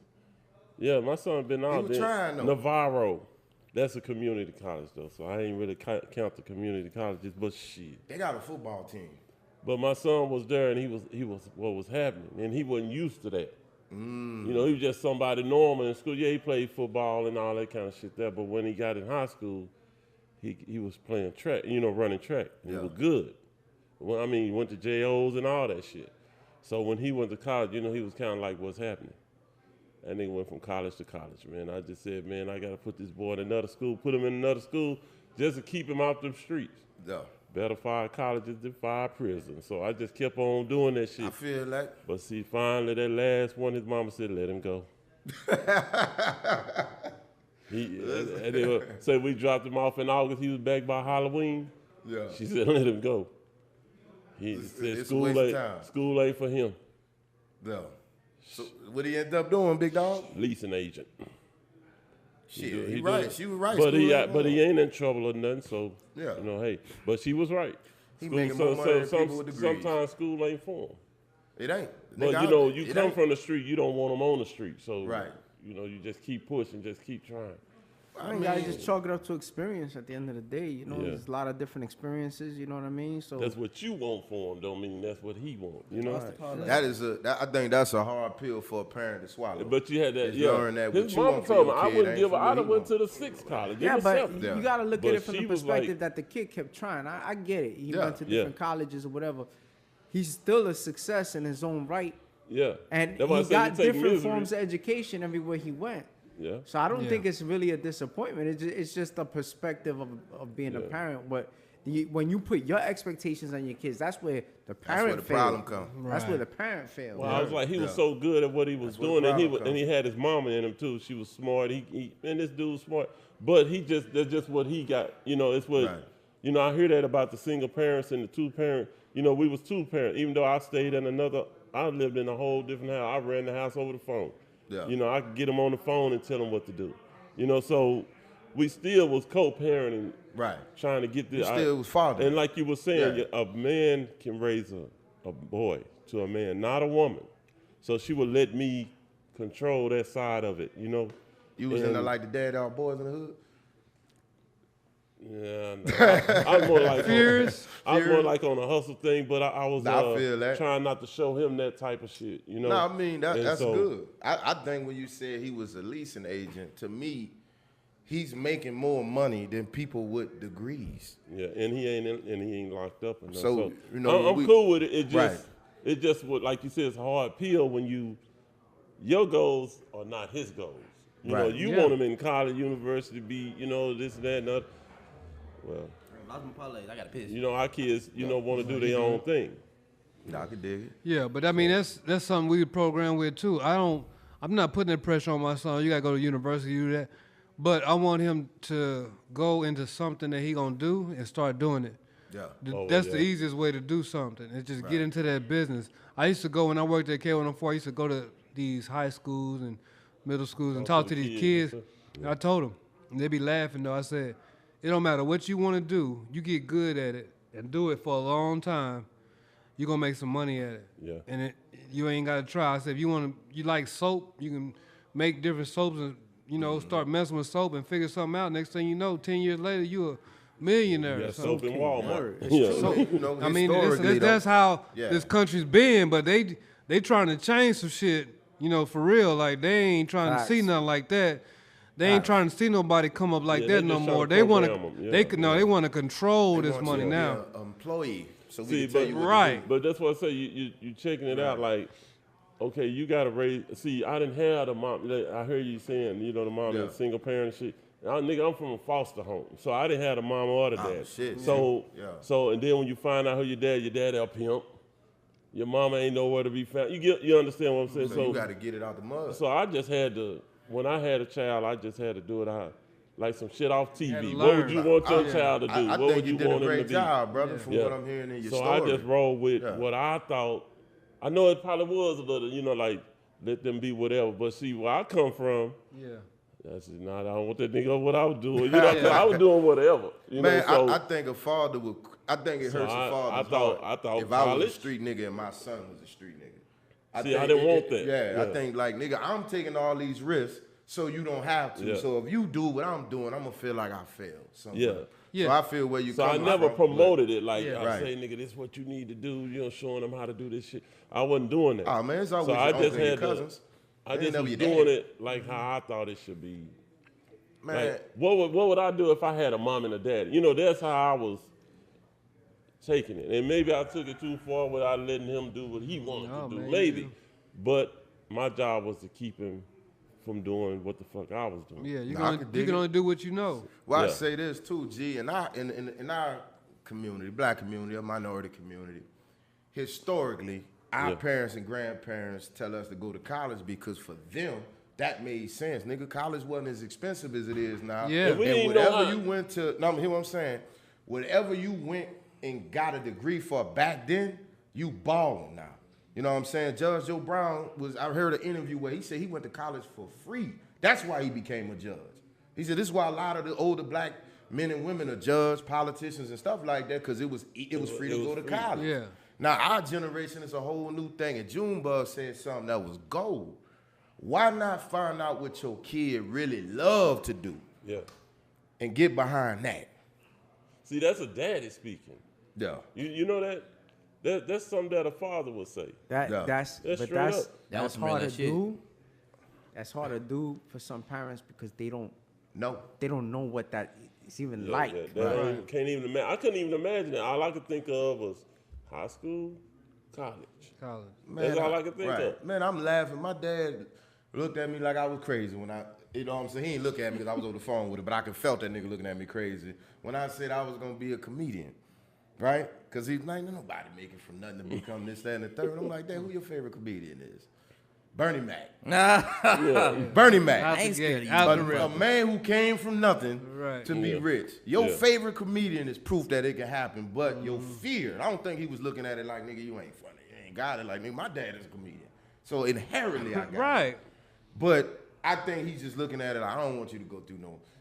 Yeah, my son been out was there. trying, though. Navarro. That's a community college, though, so I ain't really count the community colleges, but shit. They got a football team. But my son was there, and he was what was happening, and he wasn't used to that. You know, he was just somebody normal in school. Yeah, he played football and all that kind of shit there, but when he got in high school, he was playing track, running track. And Yeah. He was good. Well, I mean, he went to JOs and all that shit. So when he went to college, he was kind of like, what's happening? And nigga went from college to college, man. I just said, man, I got to put this boy in another school, put him in another school just to keep him out the streets. Yeah. Better 5 colleges than 5 prisons. So I just kept on doing that shit. I feel like But see, finally, that last one, his mama said, let him go. And they said we dropped him off in August. He was back by Halloween. yeah. She said, let him go. He said it's a school waste of ain't, time. school ain't for him. Yeah. So what he end up doing, big dog? Leasing agent. Shit, do- he he right. do. She was right. But School ain't but for he him. ain't in trouble or nothing, so, Yeah. hey. But she was right. He making more money than people with degrees. Sometimes school ain't for him. It ain't. But, Nigga, you it come ain't. from the street, you don't want them on the street. So, Right. You just keep pushing, just keep trying. I mean, you gotta just chalk it up to experience at the end of the day. You know, Yeah. there's a lot of different experiences. You know what I mean? So That's what you want for him, don't mean that's what he want, you know? I think that's a hard pill for a parent to swallow. But you had that, Is yeah. learn that what His you mama want for told me, your I kid wouldn't ain't give for her, what I'd have he went want. to the 6th college. yeah, Give but herself. Yeah. you gotta look But at it from she the was perspective like- that the kid kept trying. I get it. He Yeah. went to Yeah. different colleges or whatever. He's still a success in his own right, Yeah. and That's why I he said you got take different misery. forms of education everywhere he went. Yeah. So I don't Yeah. think it's really a disappointment. It's just a perspective of being a Yeah. parent. But when you put your expectations on your kids, that's where the parent where the failed. problem come. That's where Right. the parent failed. Well, I was like, he was Yeah. so good at what he was That's where doing, the and he problem and he had his mama in him too. She was smart. And this dude was smart, but that's just what he got. It's what Right. I hear that about the single parents and the 2-parent. We was 2-parent, even though I stayed in another. I lived in a whole different house. I ran the house over the phone. Yeah. I could get them on the phone and tell them what to do. So we still was co-parenting, Right. trying to get this. You still was father. And like you were saying, Yeah. a man can raise a boy to a man, not a woman. So she would let me control that side of it, you know. You was in there And- like the Dad All Boys in the Hood? Yeah, no, I'm more like Furious? I'm more like on a hustle thing, but I was Nah, I feel that. trying not to show him that type of shit, you know. No, I mean And that's so- good. I think when you said he was a leasing agent, to me, he's making more money than people with degrees. Yeah, and he ain't locked up. Enough. So, you know, I'm cool with it. Right. It just would, like you said, it's a hard pill when your goals are not his goals. You know, Right. you Yeah. want him in college, university, be, you know, this and that and that. Well, Lost my parlays. I got to piss. you know, our kids, you know, want to do their own thing. I could dig it. Yeah, but I mean that's something we program with too. I'm not putting that pressure on my son. You gotta go to university, do that. But I want him to go into something that he gonna do and start doing it. Yeah. That's yeah. the easiest way to do something. Is just get into that business. I used to go when I worked at K104. I used to go to these high schools and middle schools and talk to the these kids kids. and I told them, and they be laughing though. I said, it don't matter what you want to do. You get good at it and do it for a long time. You're gonna make some money at it. Yeah. And you ain't gotta try. I said, if you like soap, you can make different soaps and start messing with soap and figure something out. Next thing you know, 10 years later, you a millionaire. Yeah, or something. soap in Walmart. It's Yeah. true. You know, I mean, historically, that's how Yeah. this country's been, but they trying to change some shit, for real. Like they ain't trying to see Facts. nothing like that. They ain't trying to see nobody come up like Yeah, that they no just trying more. to They want program 'em. to, Yeah, they want to control They this want money you to now. be an employee, so we See, can tell but you what to Right. do. But that's what I say. You checking it out like, okay, you got to raise. See, I didn't have the mom. I heard you saying, the mom Yeah. is single parent and shit. Nigga, I'm from a foster home, so I didn't have the mom or the dad. shit. So, Yeah. so and then when you find out who your dad a pimp. Your mama ain't nowhere to be found. You understand what I'm saying? So you got to get it out the mud. So I just had to, when I had a child, I just had to do it out. Like some shit off had TV. to What would learn. you want your I- child to do? I What think would you you did a want him to great be? job, brother, Yeah. from Yeah. what I'm hearing in your So story. I just rolled with Yeah. what I thought. I know it probably was a little, like, let them be whatever. But see, where I come from, Yeah. that's not, I don't want that nigga what I was doing. I was doing whatever. Man, so, I think a father would. I think it So hurts I- a father's I thought- heart I thought if I was college- a street nigga and my son was a street nigga. See, I didn't want that. Yeah, I Yeah. think like nigga, I'm taking all these risks so you don't have to. Yeah. So if you do what I'm doing, I'm gonna feel like I failed. Somewhere. Yeah. Yeah. So I feel where you So come I never from. promoted it like Yeah. I Right. say, nigga, this is what you need to do. Showing them how to do this shit. I wasn't doing that. Oh man, it's always so your I uncle just and your had to. cousins. I They just never was your doing dad. it like how I thought it should be. Man, Like, what would I do if I had a mom and a dad? That's how I was taking it. And maybe I took it too far without letting him do what he wanted No, to do. man, Maybe. you- But my job was to keep him from doing what the fuck I was doing. Yeah, you Nah, I could you dig can it. only do what you know. well, I Yeah. say this too, G, in our community, black community, or minority community, historically, our Yeah. parents and grandparents tell us to go to college because for them that made sense. Nigga, college wasn't as expensive as it is now. Yeah. And we And didn't know whatever how- you went to, no, hear what I'm saying. Whatever you went and got a degree for back then, you balling now. You know what I'm saying? Judge Joe Brown I heard an interview where he said he went to college for free. That's why he became a judge. He said this is why a lot of the older black men and women are judges, politicians, and stuff like that, because it was free It to was go to free. college. Yeah. Now our generation is a whole new thing, and Junebug said something that was gold. Why not find out what your kid really love to do Yeah. and get behind that? See, that's a daddy speaking. Yeah. You know that? That's something that a father would say. Yeah. That's That's straight up. That was that's some real hard to ass shit. do. That's hard to do for some parents because they don't know what that is even Yeah, like. that ain't- can't even imagine. I couldn't even imagine it. All I could think of was high school, college. College. That's all I could think of. Man, I'm laughing. My dad looked at me like I was crazy when you know what I'm saying? He didn't look at me because I was over the phone with him, but I could felt that nigga looking at me crazy when I said I was going to be a comedian, right? Because he's like, nobody making from nothing to become this, that, and the third. I'm like, Dad, who your favorite comedian is? Bernie Mac. Bernie Mac. Out I ain't the scared gate, of you. out the A rip. man who came from nothing Right. to be Yeah. rich. Your Yeah. favorite comedian is proof that it can happen, but your fear. I don't think he was looking at it like, nigga, you ain't funny. You ain't got it. Like, nigga, my dad is a comedian. So inherently, I got it. Right. But I think he's just looking at it like, I don't want you to go through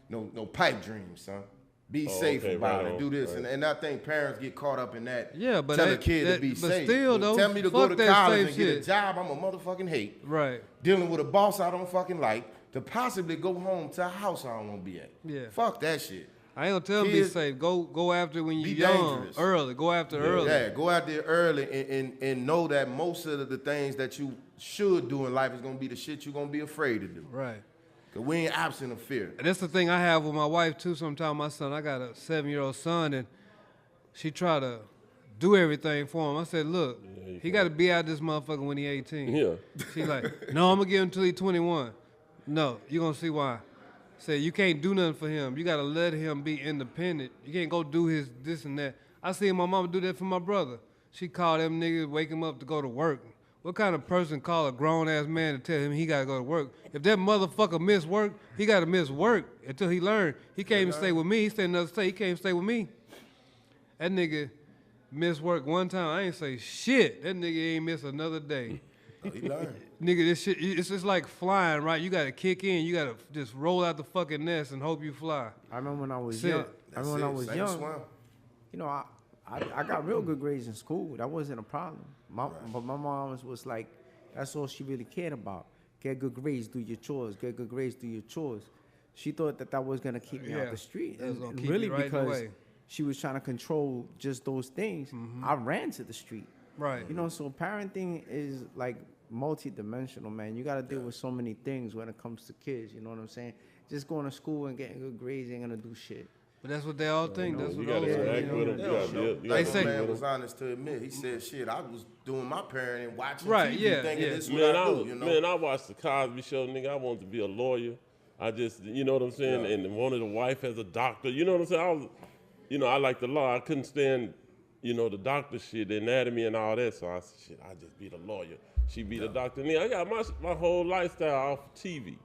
no pipe dreams, son. Be safe okay, about right it. on, Do this, right. and I think parents get caught up in that. Yeah, but tell a that- kid that- to be but safe. still, though, Tell me to go fuck to that college safe and get a shit. job I'm a motherfucking hate. Right. Dealing with a boss I don't fucking like. To possibly go home to a house I don't want to be at. Yeah. Fuck that shit. I ain't gonna tell them be Kids- safe. Go after when Be you young, dangerous. early. Go after early. Yeah, go out there early and know that most of the things that you should do in life is gonna be the shit you're gonna be afraid to do. Right. Cause we ain't absent of fear. And that's the thing I have with my wife too. Sometimes my son, I got a 7-year-old son, and she try to do everything for him. I said, look, he got to be out this motherfucker when he 18. Yeah. She like, no, I'm gonna give him till he 21. No, you gonna see why. Say you can't do nothing for him. You gotta let him be independent. You can't go do his this and that. I seen my mama do that for my brother. She called them niggas, wake him up to go to work. What kind of person call a grown ass man to tell him he gotta go to work? If that motherfucker miss work, he gotta miss work until he learn. He can't even stay with me. He stay in another state. He can't even stay with me. That nigga missed work one time. I ain't say shit. That nigga ain't miss another day. Oh, he learned. Nigga, this shit, it's just like flying, right? You gotta kick in. You gotta just roll out the fucking nest and hope you fly. I remember when I was That's young. it. I remember when I That's was it. Same young. swim. You know, I got real good grades in school. That wasn't a problem. But my mom was like, that's all she really cared about. Get good grades, do your chores. Get good grades, do your chores. She thought that was gonna keep me Yeah, out the street, that was and, gonna and keep really you right in the because way. she was trying to control just those things. I ran to the street. Right. You know, so parenting is like multi-dimensional, man. You got to deal with so many things when it comes to kids. You know what I'm saying? Just going to school and getting good grades ain't gonna do shit. But that's what they all think. That's You what gotta all interact think. with them. You gotta Hell no. build. You They gotta say- That build man with was them. honest to admit. He said, "Shit, I was doing my parenting, watching Right, TV, yeah, thinking yeah. this is what Man, I I do." was, You know, man, I watched the Cosby Show, nigga. I wanted to be a lawyer. I just, you know what I'm saying, Yeah. and wanted a wife as a doctor. You know what I'm saying? I was, you know, I like the law. I couldn't stand, you know, the doctor shit, the anatomy and all that. So I said, shit, I just be the lawyer. She be the doctor. And then I got my whole lifestyle off TV.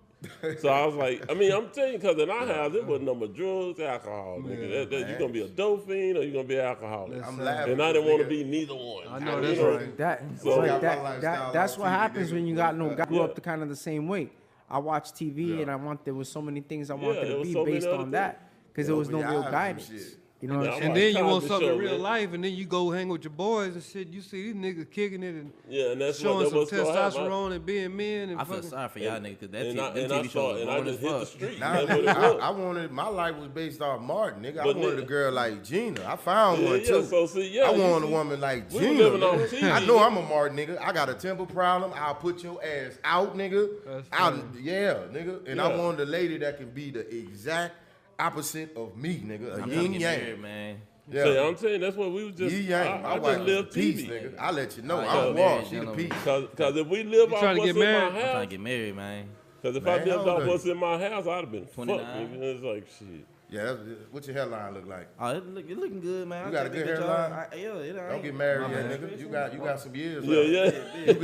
So I was like, I mean, I'm telling you, because in our house, it wasn't no more drugs, alcohol, nigga. Yeah, you going to be a dope fiend or you going to be an alcoholic. I'm laughing. And I didn't want to nigga. be neither one. I know, You that's know? right. That, So- but Got my that, lifestyle that's on what TV, happens nigga. when you got no grew Yeah. up the kind of the same way. I watched TV Yeah. and there was so many things I Yeah, wanted there to was be so many based other on that because there was no Open real your eyes guidance. and shit. You know what Yeah, I'm I saying? And then you Cosby want something in Show, real man. life, and then you go hang with your boys and shit. You see these niggas kicking it and Yeah, and that's showing what, some what's gonna happen. testosterone and being men and I feel fucking. sorry for y'all niggas because that And I them TV shows and I boring just as hit the fuck. street. Nah, That's what it I was. wanted my life was based off Martin, nigga. I But wanted a nigga- girl like Gina. I found Yeah, one yeah, too. so see, yeah, I you want a see, woman like we Gina. were living on nigga. TV. I know I'm a Martin nigga. I got a temper problem. I'll put your ass out, nigga. That's Out, funny. yeah, nigga. And I Yeah. wanted a lady that can be the exact opposite of me, nigga. A I'm yin trying to get yang. married, man. Yeah. See, I'm saying that's what we was just. Yin yang. I My just wife live is the peace, TV. nigga. I let you know. I I'm got war. married, She the gentlemen. peace. Cause if we live You off trying to what's get in married? my I'm trying house, to get married, man. cause if Man, I how lived old off are what's you? in my house, I'd have been fucked, 29. nigga. It's like shit. Yeah, what's your hairline look like? Oh, it looking good, man. You I got a take good picture. hairline? Yeah, it Don't ain't. get married My yet, bad. nigga. You got some years Yeah, left.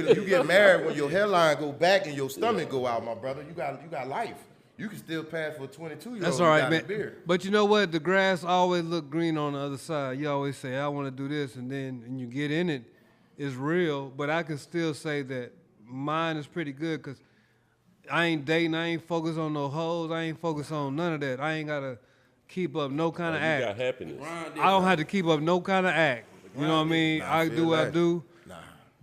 yeah. You get married when your hairline go back and your stomach go out, my brother. You got life. You can still pass for a 22-year-old. That's all right, got a man. beard. But you know what? The grass always look green on the other side. You always say, I want to do this, and then when you get in it, it's real. But I can still say that mine is pretty good because I ain't dating. I ain't focused on no hoes. I ain't focused on none of that. I ain't got to keep up no kind of You got act. happiness. I don't have to keep up no kind of act. You know what I mean? Nah, I I feel do what I that. do. Nah.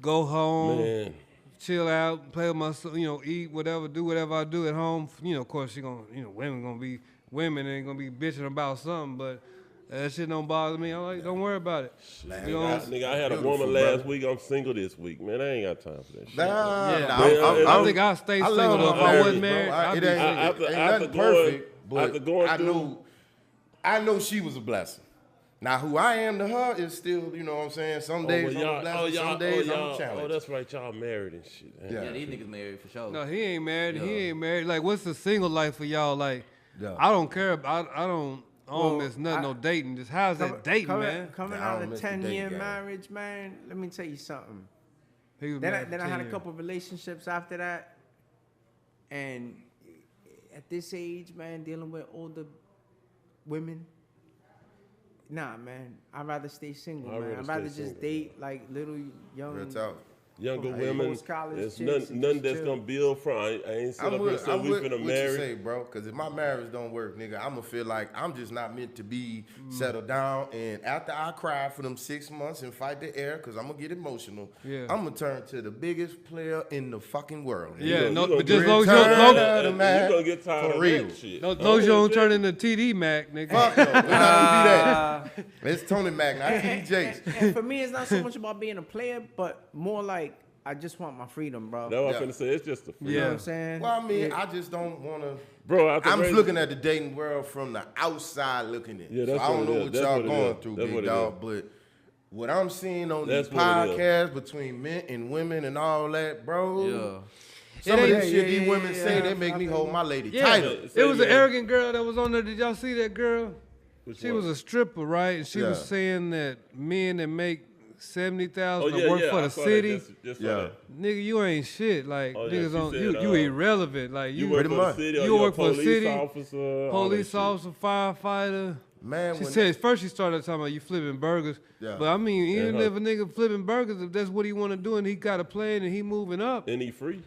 Go home. Man, Chill out, play with my son, eat whatever, do whatever I do at home. Of course, women gonna be women and gonna be bitching about something, but that shit don't bother me. I'm like, don't worry about it. Man, You know, I had a Beautiful, woman last brother. week. I'm single this week, man. I ain't got time for that shit. Nah, Yeah. I think I'll stay I single love though. my If I wasn't marriage, married, bro. I'd It be ain't, single. After- ain't after nothing going- perfect, but after going I know she was a blessing. Now, who I am to her is still, you know what I'm saying? Some days I'm a blessing, some days I'm a challenge. Oh, that's right. Y'all married and shit. Yeah. Yeah, these niggas married for sure. No, he ain't married. He Yeah. ain't married. Like, what's the single life for y'all? Like, Yeah. I don't care. I don't Well, miss nothing. I- No dating. Just how's that dating, man? Coming Nah, I out don't of miss the 10-year dating game. marriage, man, let me tell you something. He was Then married I for had 10 a years. couple relationships after that. And at this age, man, dealing with older women, nah, man, I'd rather stay single, I'd man. rather I'd rather stay just single, date like little young Real talk. younger From women. post-college It's chicks and none just that's chill. gonna build from. I ain't sitting up here I'm saying we with finna what you marry. say, bro. Because if my marriage don't work, nigga, I'm gonna feel like I'm just not meant to be settled down. And after I cry for them 6 months and fight the air, because I'm gonna get emotional, Yeah. I'm gonna turn to the biggest player in the fucking world. Yeah, You no, gonna but get just long as you Return don't, of the man, You gonna get tired for of real. that shit. as long as you don't turn into TD Mac, nigga. Fuck no, we're not gonna do that. It's Tony Mac, not T.D. Jakes. And for me, it's not so much about being a player, but more like I just want my freedom, bro. That's what Yeah. I'm finna say. It's just a You know Yeah. what I'm saying? Well, I mean, I just don't want to. bro. After I'm raising- looking at the dating world from the outside looking in. Yeah, so that's I don't what it know is. what That's y'all what it going is. through, That's big what it dog. But what I'm seeing on That's these what it is. podcasts between men and women and all that, bro. Yeah. Some of It this ain't- shit yeah, these women yeah, say, yeah. they make me hold my lady Yeah, tighter. it was an yeah. arrogant girl that was on there. Did y'all see that girl? Which She one? was a stripper, right? And she was Yeah. saying that men that make Oh $70,000 yeah, work yeah. for I the saw city, That. Just saw Yeah. that. nigga, you ain't shit. Like Oh, yeah, niggas she on said, you irrelevant. Like You you work Pretty for much. the city, or You you a work for the police city, officer, all that police shit. officer, firefighter. Man, She when said first she started talking about you flipping burgers. Yeah. But I mean, even Uh-huh. if a nigga flipping burgers, if that's what he want to do and he got a plan and he moving up, And he free.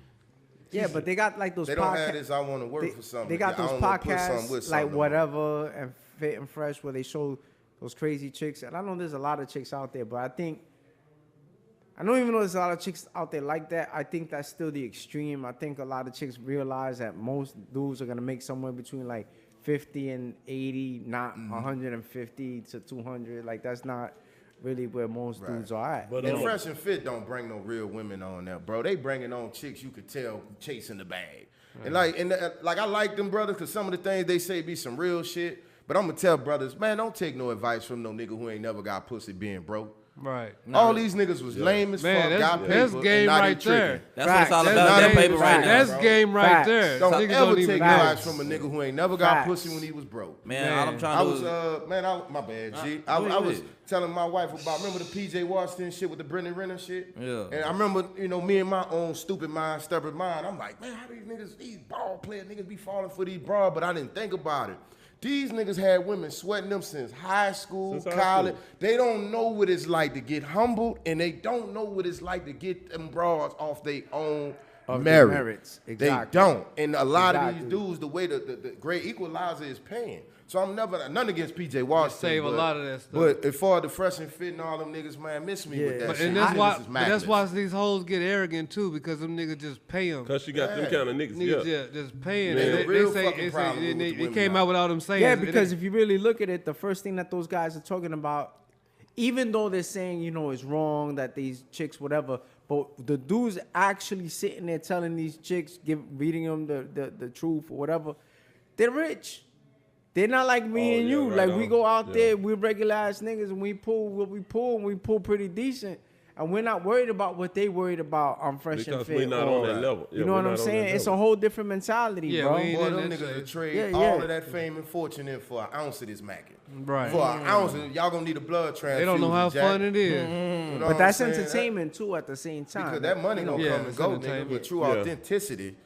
Yeah, but they got like those they don't have podcasts. this, I want to work for something. They got I those don't wanna put something podcasts with like something. whatever and Fit and Fresh where they show those crazy chicks. And I know there's a lot of chicks out there, but I don't even know there's a lot of chicks out there like that. I think that's still the extreme. I think a lot of chicks realize that most dudes are gonna make somewhere between like 50 and 80, not 150 to 200. Like that's not really where most dudes are at. But And Fresh and Fit don't bring no real women on there, bro. They bringing on chicks you could tell chasing the bag. And like I like them brothers because some of the things they say be some real shit. But I'm gonna tell brothers, man, don't take no advice from no nigga who ain't never got pussy being broke. right? All these niggas was lame as Man, fuck, that's- got that's paper, game and not right in tricking. there. That's what it's all Facts. about. That's That paper not right even now. That's bro. game right Facts. there. Don't Niggas ever don't take even advice know. from a nigga who ain't never got Facts. pussy when he was broke. Man, all I'm I trying to was, do is my bad, G. go I ahead. was telling my wife about, remember the PJ Washington shit with the Brendan Renner shit? Yeah. And I remember, me and my own stupid mind, stubborn mind, I'm like, man, how these ball player niggas be falling for these broad, but I didn't think about it. These niggas had women sweating them since high school, Since high college. school. They don't know what it's like to get humbled, and they don't know what it's like to get them broads off their own Of their merits. They Exactly. don't. And a lot of these Exactly. dudes, the way the great equalizer is paying. So I'm never, none against PJ Washington. save a but- lot of that stuff. But as far as the Fresh and Fit and all them niggas, man, miss me with Yeah. that But, shit. and that's Niggas why, is but that's Mackless. why these hoes get arrogant too, because them niggas just pay them. Cause she got them Yeah. kind of niggas. Niggas Yeah. just paying. Yeah, And the real they fucking problem with the it women came now. out with all them saying. Yeah, because if you really look at it, the first thing that those guys are talking about, even though they're saying, it's wrong that these chicks, whatever, but the dudes actually sitting there telling these chicks, reading them the truth or whatever, they're rich. They're not like me Oh, and yeah, you. right Like we on. go out Yeah. there, we're regular ass niggas, and we pull what we pull, and we pull pretty decent. And we're not worried about what they worried about on Fresh and Because Fit. we're not or- on that level. You know what I'm saying? It's a whole different mentality, Yeah, bro. we ain't Boy, in them that niggas shit. will trade Yeah, all yeah. of that fame and fortune in for an ounce of this mackin'. Right. For an ounce, and y'all gonna need a blood transfusion. They don't know how Jack. fun it is. You know But what that's I'm saying? entertainment too at the same time. Because that money gonna Yeah, come and it's go, nigga. entertainment. But true Yeah. authenticity,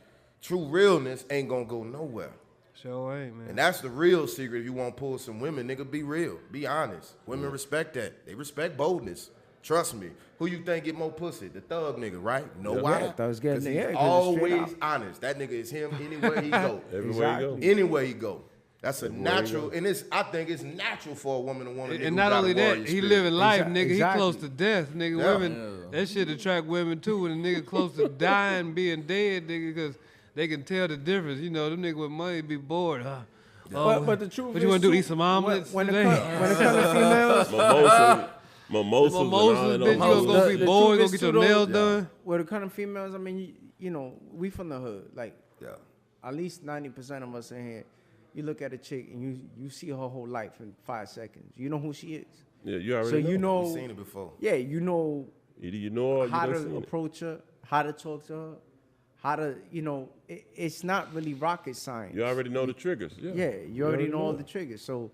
true realness ain't gonna go nowhere. Sure ain't, man. And that's the real secret. If you want to pull some women, nigga, be real. Be honest. Women respect that. They respect boldness. Trust me. Who you think get more pussy? The thug nigga, right? Know Yeah. why? Yeah, thugs get- 'Cause he's yeah, 'cause it's straight always up. honest. That nigga is him anywhere he go. Everywhere you go. Anywhere he go. That's a Everywhere he natural, go. and I think it's natural for a woman to want a nigga And who not got only a that, warrior he spirit. living life, nigga. Exactly. He close to death, nigga. Yeah. Women, that shit attract women too. When a nigga close to dying, being dead, nigga, because they can tell the difference. Them nigga with money be bored, huh? But the truth what is, you want to do? too, Eat some omelets when it today? when it comes to females, Mimosas and all Mimosas, that bitch, you other gonna go shit. be bored, go truth is get too, your though, nails done. when it comes to females, I mean, we from the hood. Like Yeah. at least 90% of us in here, you look at a chick and you see her whole life in 5 seconds. You know who she is. Yeah, you already So know. you We know, seen it before. yeah, you know Either you know or you how done to seen it. approach her, how to talk to her, how to, it's not really rocket science. You already know the triggers. Yeah, you already know all the triggers. So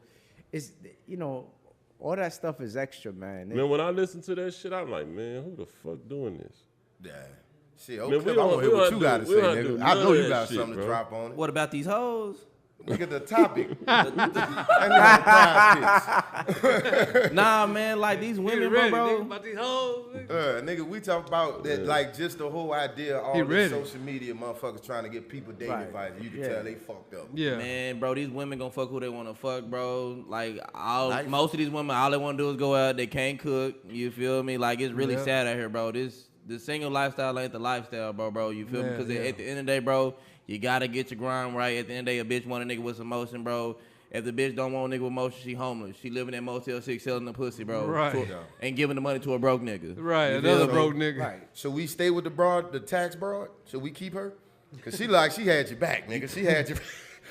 it's, all that stuff is extra, man. Man, when I listen to that shit, I'm like, man, who the fuck doing this? Yeah. Shit, Man, okay, we I don't- want to we hear what don't you got to do- say, we don't do nigga. I none know of you that got shit, something bro. to drop on it. What about these hoes? Nigga, the topic. That nigga prize picks. Nah, man, like these Get women, ready, bro. nigga, about these hoes. Nigga. Nigga, we talk about that, like just the whole idea of all He the ready. social media motherfuckers trying to get people dating Right. advice. You can Yeah. tell they fucked up. Yeah. Man, bro, these women gonna fuck who they wanna fuck, bro. Like Life. most of these women, all they wanna do is go out. They can't cook. You feel me? Like it's really Yeah. sad out here, bro. The single lifestyle ain't the lifestyle, bro. You feel me? Man, Because yeah. at the end of the day, bro, you gotta get your grind right. At the end of the day, a bitch want a nigga with some motion, bro. If the bitch don't want a nigga with motion, she homeless. She living in Motel 6 selling the pussy, bro. Right. Yeah. And giving the money to a broke nigga. Right, You another feel me? broke nigga. Right. Should we stay with the broad, the tax broad? Should we keep her? Cause she had your back, nigga. She had your.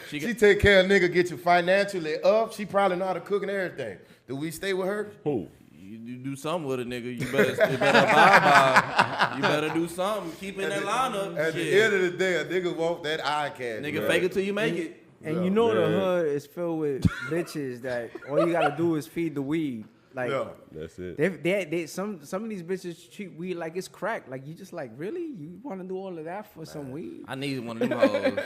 She She take care of nigga, get you financially up. She probably know how to cook and everything. Do we stay with her? Who? You do something with a nigga. You better abide by. You better do something. Keep in that lineup. At Shit. the end of the day, a nigga want that eye cash. Nigga, man. fake it till you make it. And Yeah. you know the Yeah. hood is filled with bitches that all you gotta do is feed the weed. Like Yeah. That's it. they some of these bitches treat weed like it's crack. Like you just like, really? You wanna do all of that for some weed? I need one of them hoes.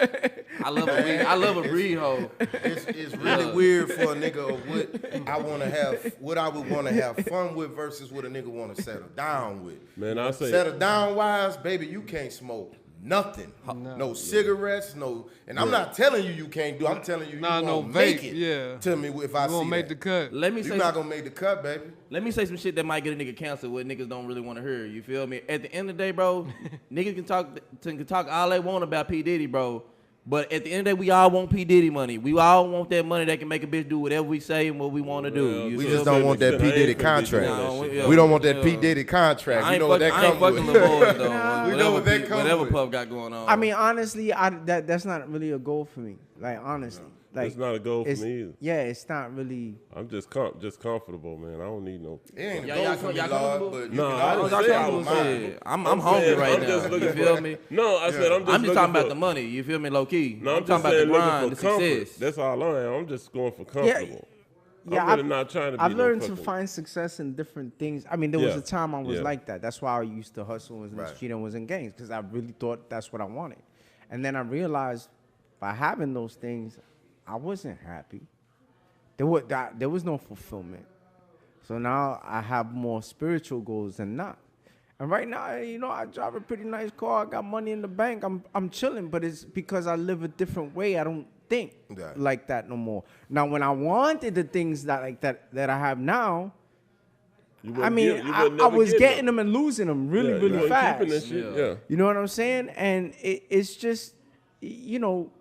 I love a weed. I love a breed hoe. It's really weird for a nigga of what I want to have, what I would want to have fun with versus what a nigga want to settle down with. Man, I say Settle down wise, baby, you can't smoke nothing. No cigarettes, no. And I'm not telling you can't do. I'm telling you, Nah, you no won't make vape, it. yeah. To me if I You see won't make that. the cut. Let me You're say. not gonna make the cut, baby. Let me say some shit that might get a nigga canceled. What niggas don't really want to hear. You feel me? At the end of the day, bro, niggas can talk all they want about P Diddy, bro. But at the end of the day, we all want P Diddy money. We all want that money that can make a bitch do whatever we say and what we want to do. Well, You We feel just me? don't want that I P ain't Diddy finna be contract. doing that Nah, shit. yeah. We don't want that Yeah. P Diddy contract. I You ain't know what that fucking comes them with. boys though. We know Whatever what that P- come whatever with. Puff got going on. I mean, honestly, that's not really a goal for me. Like honestly, like It's not a goal for it's- me either. Yeah, it's not really. I'm just comfortable, man. I don't need no. It ain't Y'all- a goal y'all for me, y'all Lord, comfortable? but you No, can I always didn't say say I I was was mine. I'm I'm hungry saying, right I'm now. just You looking feel for- me? No, I said I'm just I'm just looking talking about for- the money. You feel me, low key. No, I'm I'm talking just about the saying grind, the looking for comfort. success. That's all I am. I'm just going for comfortable. Yeah, I'm really not trying to be I've no learned to fucking- find success in different things. I mean, there was Yeah. a time I was Yeah. like that. That's why I used to hustle, was in the Right. street and was in gangs, because I really thought that's what I wanted. And then I realized by having those things, I wasn't happy. There was no fulfillment. So now I have more spiritual goals than not. And right now, you know, I drive a pretty nice car. I got money in the bank. I'm chilling, but it's because I live a different way. I don't think Yeah. like that no more. Now, when I wanted the things that I have now, You I wouldn't mean, get- you I would never was get getting them and losing them really, Yeah, you really wasn't fast. keeping that shit. Yeah. You know what I'm saying? And it's just, you know,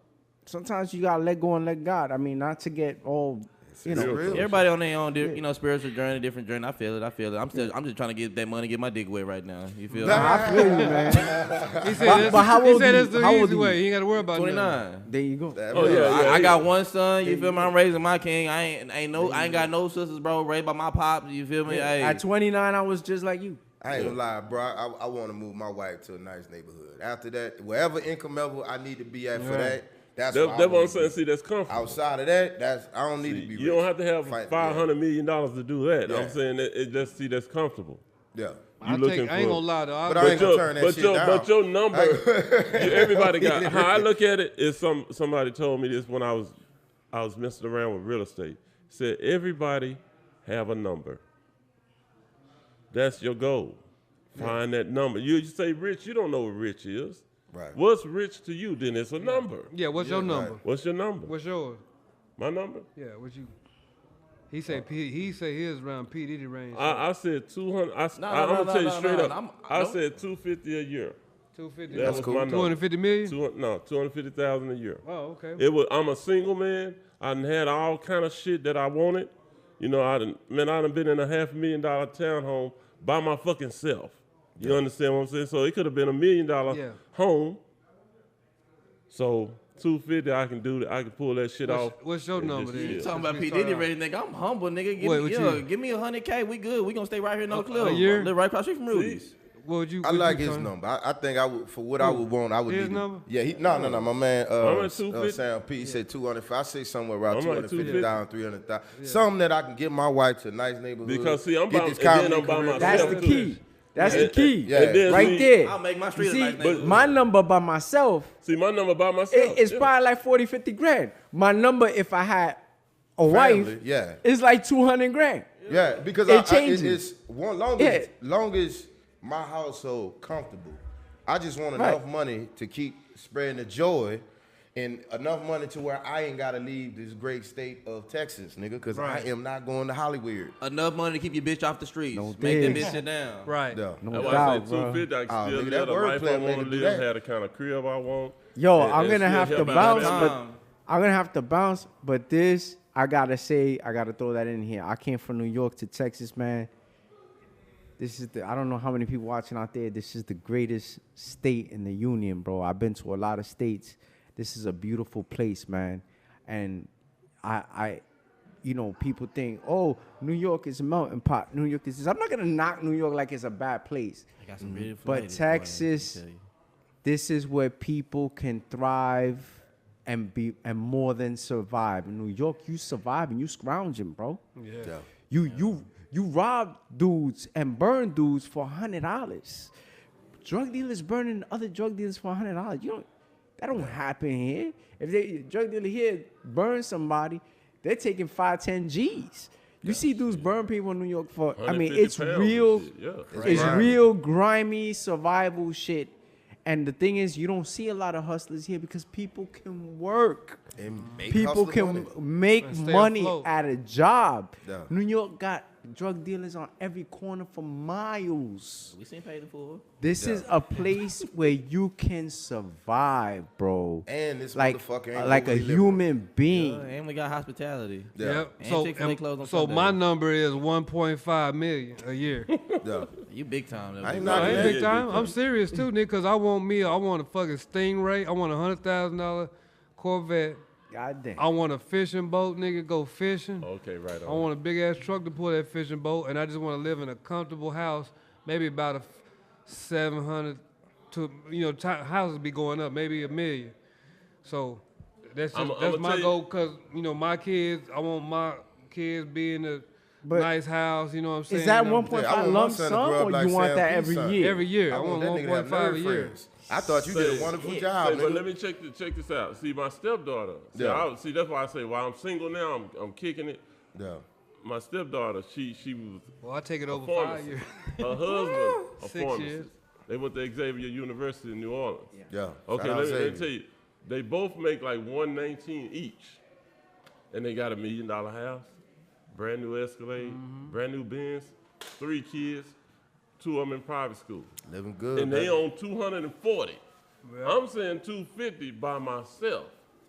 sometimes you gotta let go and let God. I mean, not to get all, you know. real. Everybody on their own, you know, spiritual journey, different journey. I feel it. I'm just trying to get that money, get my dick wet right now. You feel me? I feel you, man. He said but how old he said are that's you? the How old easy are way. you? He ain't got to worry about nothing. 29. There you go. Oh yeah, I got one son. You feel me? I'm raising my king. I ain't got no sisters, bro. Raised by my pops. You feel me? Hey. At 29, I was just like you. I ain't gonna lie, bro. I want to move my wife to a nice neighborhood. After that, wherever income level I need to be at for that, that's That's what what I I'm wanna saying. do. See, that's comfortable. Outside of that, I don't need to be. You don't have to have Fight- $500 million to do that. Yeah. I'm saying it just that's comfortable. Yeah. I looking ain't for- gonna lie though. But I ain't gonna your, turn that shit down. but your number, everybody got. How I look at it is somebody told me this when I was messing around with real estate. Said everybody have a number. That's your goal. Find that number. You say rich, you don't know what rich is. Right. What's rich to you? Then it's a number. Yeah, what's your number? What's your number? What's yours? My number? Yeah, what you? He say his around P Diddy range. I said 200. I'm No, gonna tell you no, straight no, up. no. I Nope. said 250 a year. 250. That was cool. my number. 250 million. 250,000 a year. Oh, okay. I'm a single man. I done had all kind of shit that I wanted. You know, I done been in a $500,000 townhome by my fucking self. You understand what I'm saying? So it could have been $1 million Yeah. home. So 250, I can do that. I can pull that shit off. What's your and number just then? shit. Talking about We P start Diddy out. rating, nigga. I'm humble, nigga. What you? Give me $100K. We good. We gonna stay right here in Oak Cliff. A year? Live right across the street from Rudy's. What would you? I what like you his Tony? number. I think I would, for what I would want, I would His need. number? Yeah, no. My man, I'm at 250. Sam P. He said 200. I say somewhere around I'm at 250,000, 300,000. Something that I can get my wife to a nice neighborhood. Because see, I'm get by, this and then comedy I'm by career. myself That's the too. key. That's Yeah. the key. Yeah. And then Right see- there. I'll make my You street a see, nice neighborhood. my number by myself, See, my number by myself. it's yeah. probably like 40, 50 grand. My number, if I had a Family, wife, yeah. it's like 200 grand. Yeah, because It changes. it's one long Yeah. as long as my household comfortable. I just want Right. enough money to keep spreading the joy, and enough money to where I ain't gotta leave this great state of Texas, nigga, because Right. I am not going to Hollywood. Enough money to keep your bitch off the streets. No Make that digs. bitch sit down. Right. Yeah. No That's why I doubt, say bro. 250. I can Oh, still nigga, live that the life wordplay I made want it to do live, that. have the kind of crib I want. Yo, and- I'm and gonna still have to help out bounce, my but family. I'm gonna have to bounce. But this, I gotta say, I gotta throw that in here. I came from New York to Texas, man. This is I don't know how many people watching out there. This is the greatest state in the union, bro. I've been to a lot of states. This is a beautiful place, man. And you know, people think, oh, New York is a melting pot. New York is this. I'm not gonna knock New York like it's a bad place. I got some beautiful But ladies, boy, let me Texas, tell you. this is where people can thrive and more than survive. In New York, you survive and you scrounging, bro. Yeah. You rob dudes and burn dudes for $100. Drug dealers burning other drug dealers for $100. That don't happen here. If they drug dealer here burn somebody, they're taking 5-10 G's. You see dudes burn people in New York for. I mean, 150 it's pounds and real. shit, yeah. It's grimy. real grimy survival shit. And the thing is, you don't see a lot of hustlers here because people can work. And make People hustler can money. make And stay money afloat. at a job. Yeah. New York got drug dealers on every corner for miles. We seen paid in full. This is a place where you can survive, bro. And this Like, motherfucker ain't like a overly liberal. human being. And we got hospitality. Yeah. Yep. And So, Chick-fil-A closed on so Sunday. my number is 1.5 million a year. Yeah. You big time though. I ain't No, knocking I ain't that. big Yeah, time. big I'm time. serious too, nigga, because I want a fucking Stingray. I want a $100,000 Corvette. God damn. I want a fishing boat, nigga, go fishing. Okay, right on. I want a big ass truck to pull that fishing boat, and I just want to live in a comfortable house, maybe about a 700 to houses be going up, maybe $1 million. So that's I'ma that's tell my you- goal, cause my kids, I want my kids be in a But nice house. You know what I'm saying? Is that You know, 1.5 Yeah, I want my lump son to sum, grow up or like you want Sam that P's every son. year? every year? I want that nigga to have 1.5 a nerd year. friends. I thought you did a Say- wonderful job, Hey, but nigga. let me check this out. See, my stepdaughter. See, Yeah. see, that's why I say while I'm single now, I'm kicking it. Yeah. My stepdaughter, she was Well, I take it a over 5 pharmacist. years. Her husband, a 6 pharmacist. years. They went to Xavier University in New Orleans. Yeah. Okay, Shout out let me Xavier. tell you, they both make like 119 each, and they got $1 million house, brand new Escalade, brand new Benz, 3 kids, 2 of them in private school, Living good. and they baby. own 240. I'm saying 250 by myself.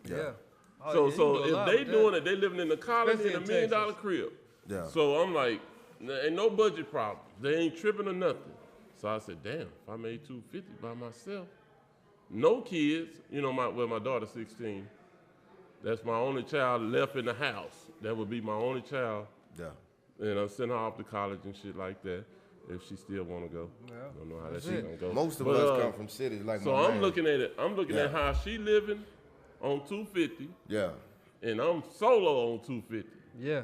Yeah. Oh, So yeah, you so do a if lot they with doing that. it, they living in the colony Especially in a in $1 million Texas. crib. Yeah. So I'm like, ain't no budget problem. They ain't tripping or nothing. So I said, damn, if I made 250 by myself, no kids. My daughter's 16. That's my only child left in the house. That would be my only child. Yeah. And I'm sending her off to college and shit like that. If she still want to go, don't know how that shit gonna go. Most of But, us come from cities like So my I'm man. looking at it. I'm looking at Yeah. how she living on 250, Yeah. and I'm solo on 250. Yeah.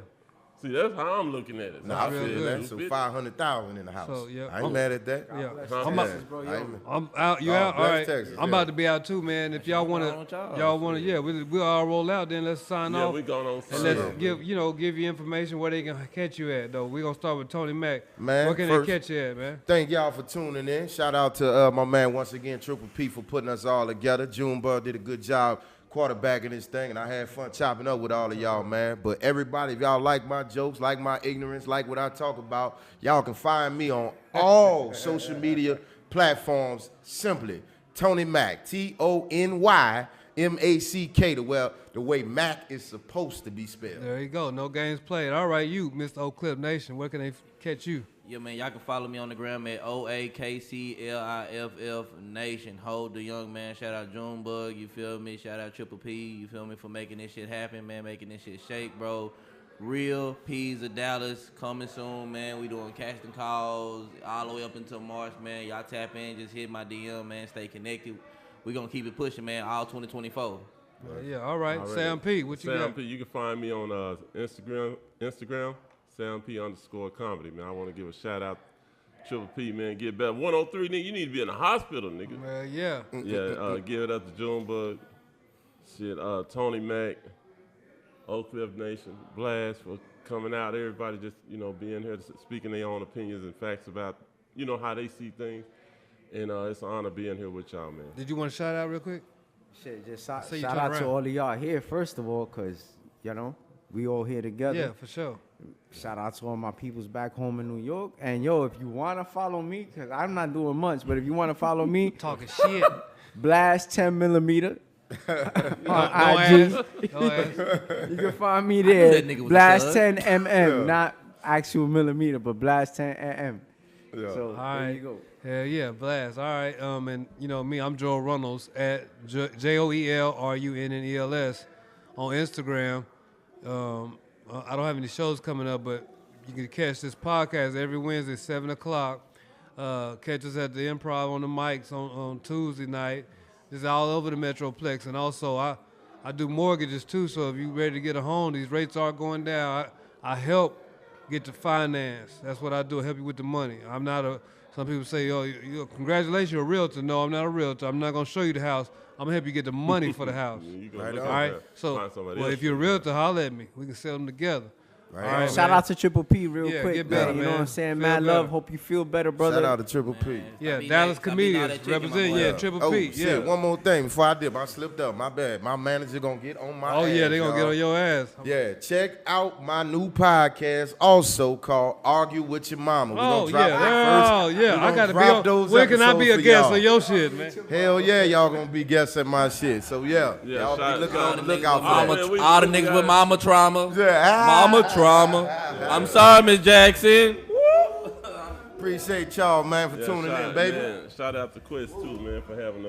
See, that's how I'm looking at it. No, I real feel good. that. So 500,000 in the house. So, yeah. I ain't mad at that. Yeah. Huh? I'm Yeah. out, bro, I yo. ain't- I'm out. You Oh, out? All bless right. Texas, I'm yeah. about to be out too, man. If y'all going on wanna, with y'all. y'all wanna, yeah, we'll all roll out. Then let's sign Yeah, off. we going on. And Sunday. let's give you information where they can catch you at though. We're gonna start with Tony Mack. Man, where can first- they catch you at, man? Thank y'all for tuning in. Shout out to my man once again, Triple P, for putting us all together. Junebug did a good job quarterbacking this thing, and I had fun chopping up with all of y'all, man. But everybody, if y'all like my jokes, like my ignorance, like what I talk about, y'all can find me on all social media platforms simply. Tony Mack, TonyMack, the way Mac is supposed to be spelled. There you go. No games played. All right, you, Mr. Oak Cliff Nation. Where can they catch you? Yeah, man, y'all can follow me on the gram at OAKCLIFF Nation. Hold the young man. Shout out Junebug, you feel me? Shout out Triple P, you feel me, for making this shit happen, man, making this shit shake, bro. Real P's of Dallas coming soon, man. We doing casting calls all the way up until March, man. Y'all tap in, just hit my DM, man. Stay connected. We gonna keep it pushing, man, all 2024. Yeah, all right. Alright. Sam P, what you Sam got? P, you can find me on Instagram, Sam P _comedy, man. I want to give a shout out Triple P, man, get better. 103, nigga, you need to be in the hospital, nigga. Well, yeah. Yeah, give it up to Junebug. Shit, Tony Mac, Oak Cliff Nation, Blast for coming out. Everybody just, being here, speaking their own opinions and facts about, how they see things. And it's an honor being here with y'all, man. Did you want to shout out real quick? Shit, just see you shout turn out to around. all of y'all here, first of all, because, we all here together. Yeah, for sure. Shout out to all my peoples back home in New York. And, yo, if you want to follow me, because I'm not doing much, but if you want to follow me, Talking shit. Blast 10 millimeter on Don't IG. ask. Don't ask. You can find me that there. nigga was a Blast thug. 10 mm, not actual millimeter, but Blast 10 mm. Yeah. So All there right. you go. Hell yeah, Blast. All right. And me, I'm Joel Runnels at JoelRunnels on Instagram. I don't have any shows coming up, but you can catch this podcast every Wednesday, 7 o'clock. Catch us at the Improv on the mics on Tuesday night. This is all over the Metroplex. And also, I do mortgages too, so if you're ready to get a home, these rates are going down. I help get the finance. That's what I do, help you with the money. I'm not some people say, oh, congratulations, you're a realtor. No, I'm not a realtor. I'm not going to show you the house. I'm going to help you get the money for the house. You gonna Right look on. at All right? that, So, find somebody well, else if you're a to do that. realtor, holler at me. We can sell them together. Right All on. right, Shout man. out to Triple P real Yeah, quick, get better, man. You know what man. I'm saying? Feel Mad better. love. Hope you feel better, brother. Shout out to Triple P. Yeah, Stop Dallas eating all that comedians chicken, my represent. boy. Yeah, Triple Oh, P. shit, Yeah. one more thing before I dip. I slipped up. My bad. My manager gonna get on my Oh ass, yeah, they gonna get y'all. on your ass. Yeah, check out my new podcast, also called "Argue with Your Mama." We Oh gonna drop yeah, that first. oh We yeah. I gonna gotta be drop on. those When can I be a episodes for guest y'all. on your shit, man? Hell yeah, y'all gonna be guests at my shit. So yeah, Yeah, y'all shout- be looking shout on the out lookout for Mama- that. man, All the we niggas got with it. mama trauma. Yeah, Mama trauma. I'm sorry, Miss Jackson. Appreciate y'all, man, for Yeah, tuning shout- in, baby. man, shout out to Quest too, man, for having us.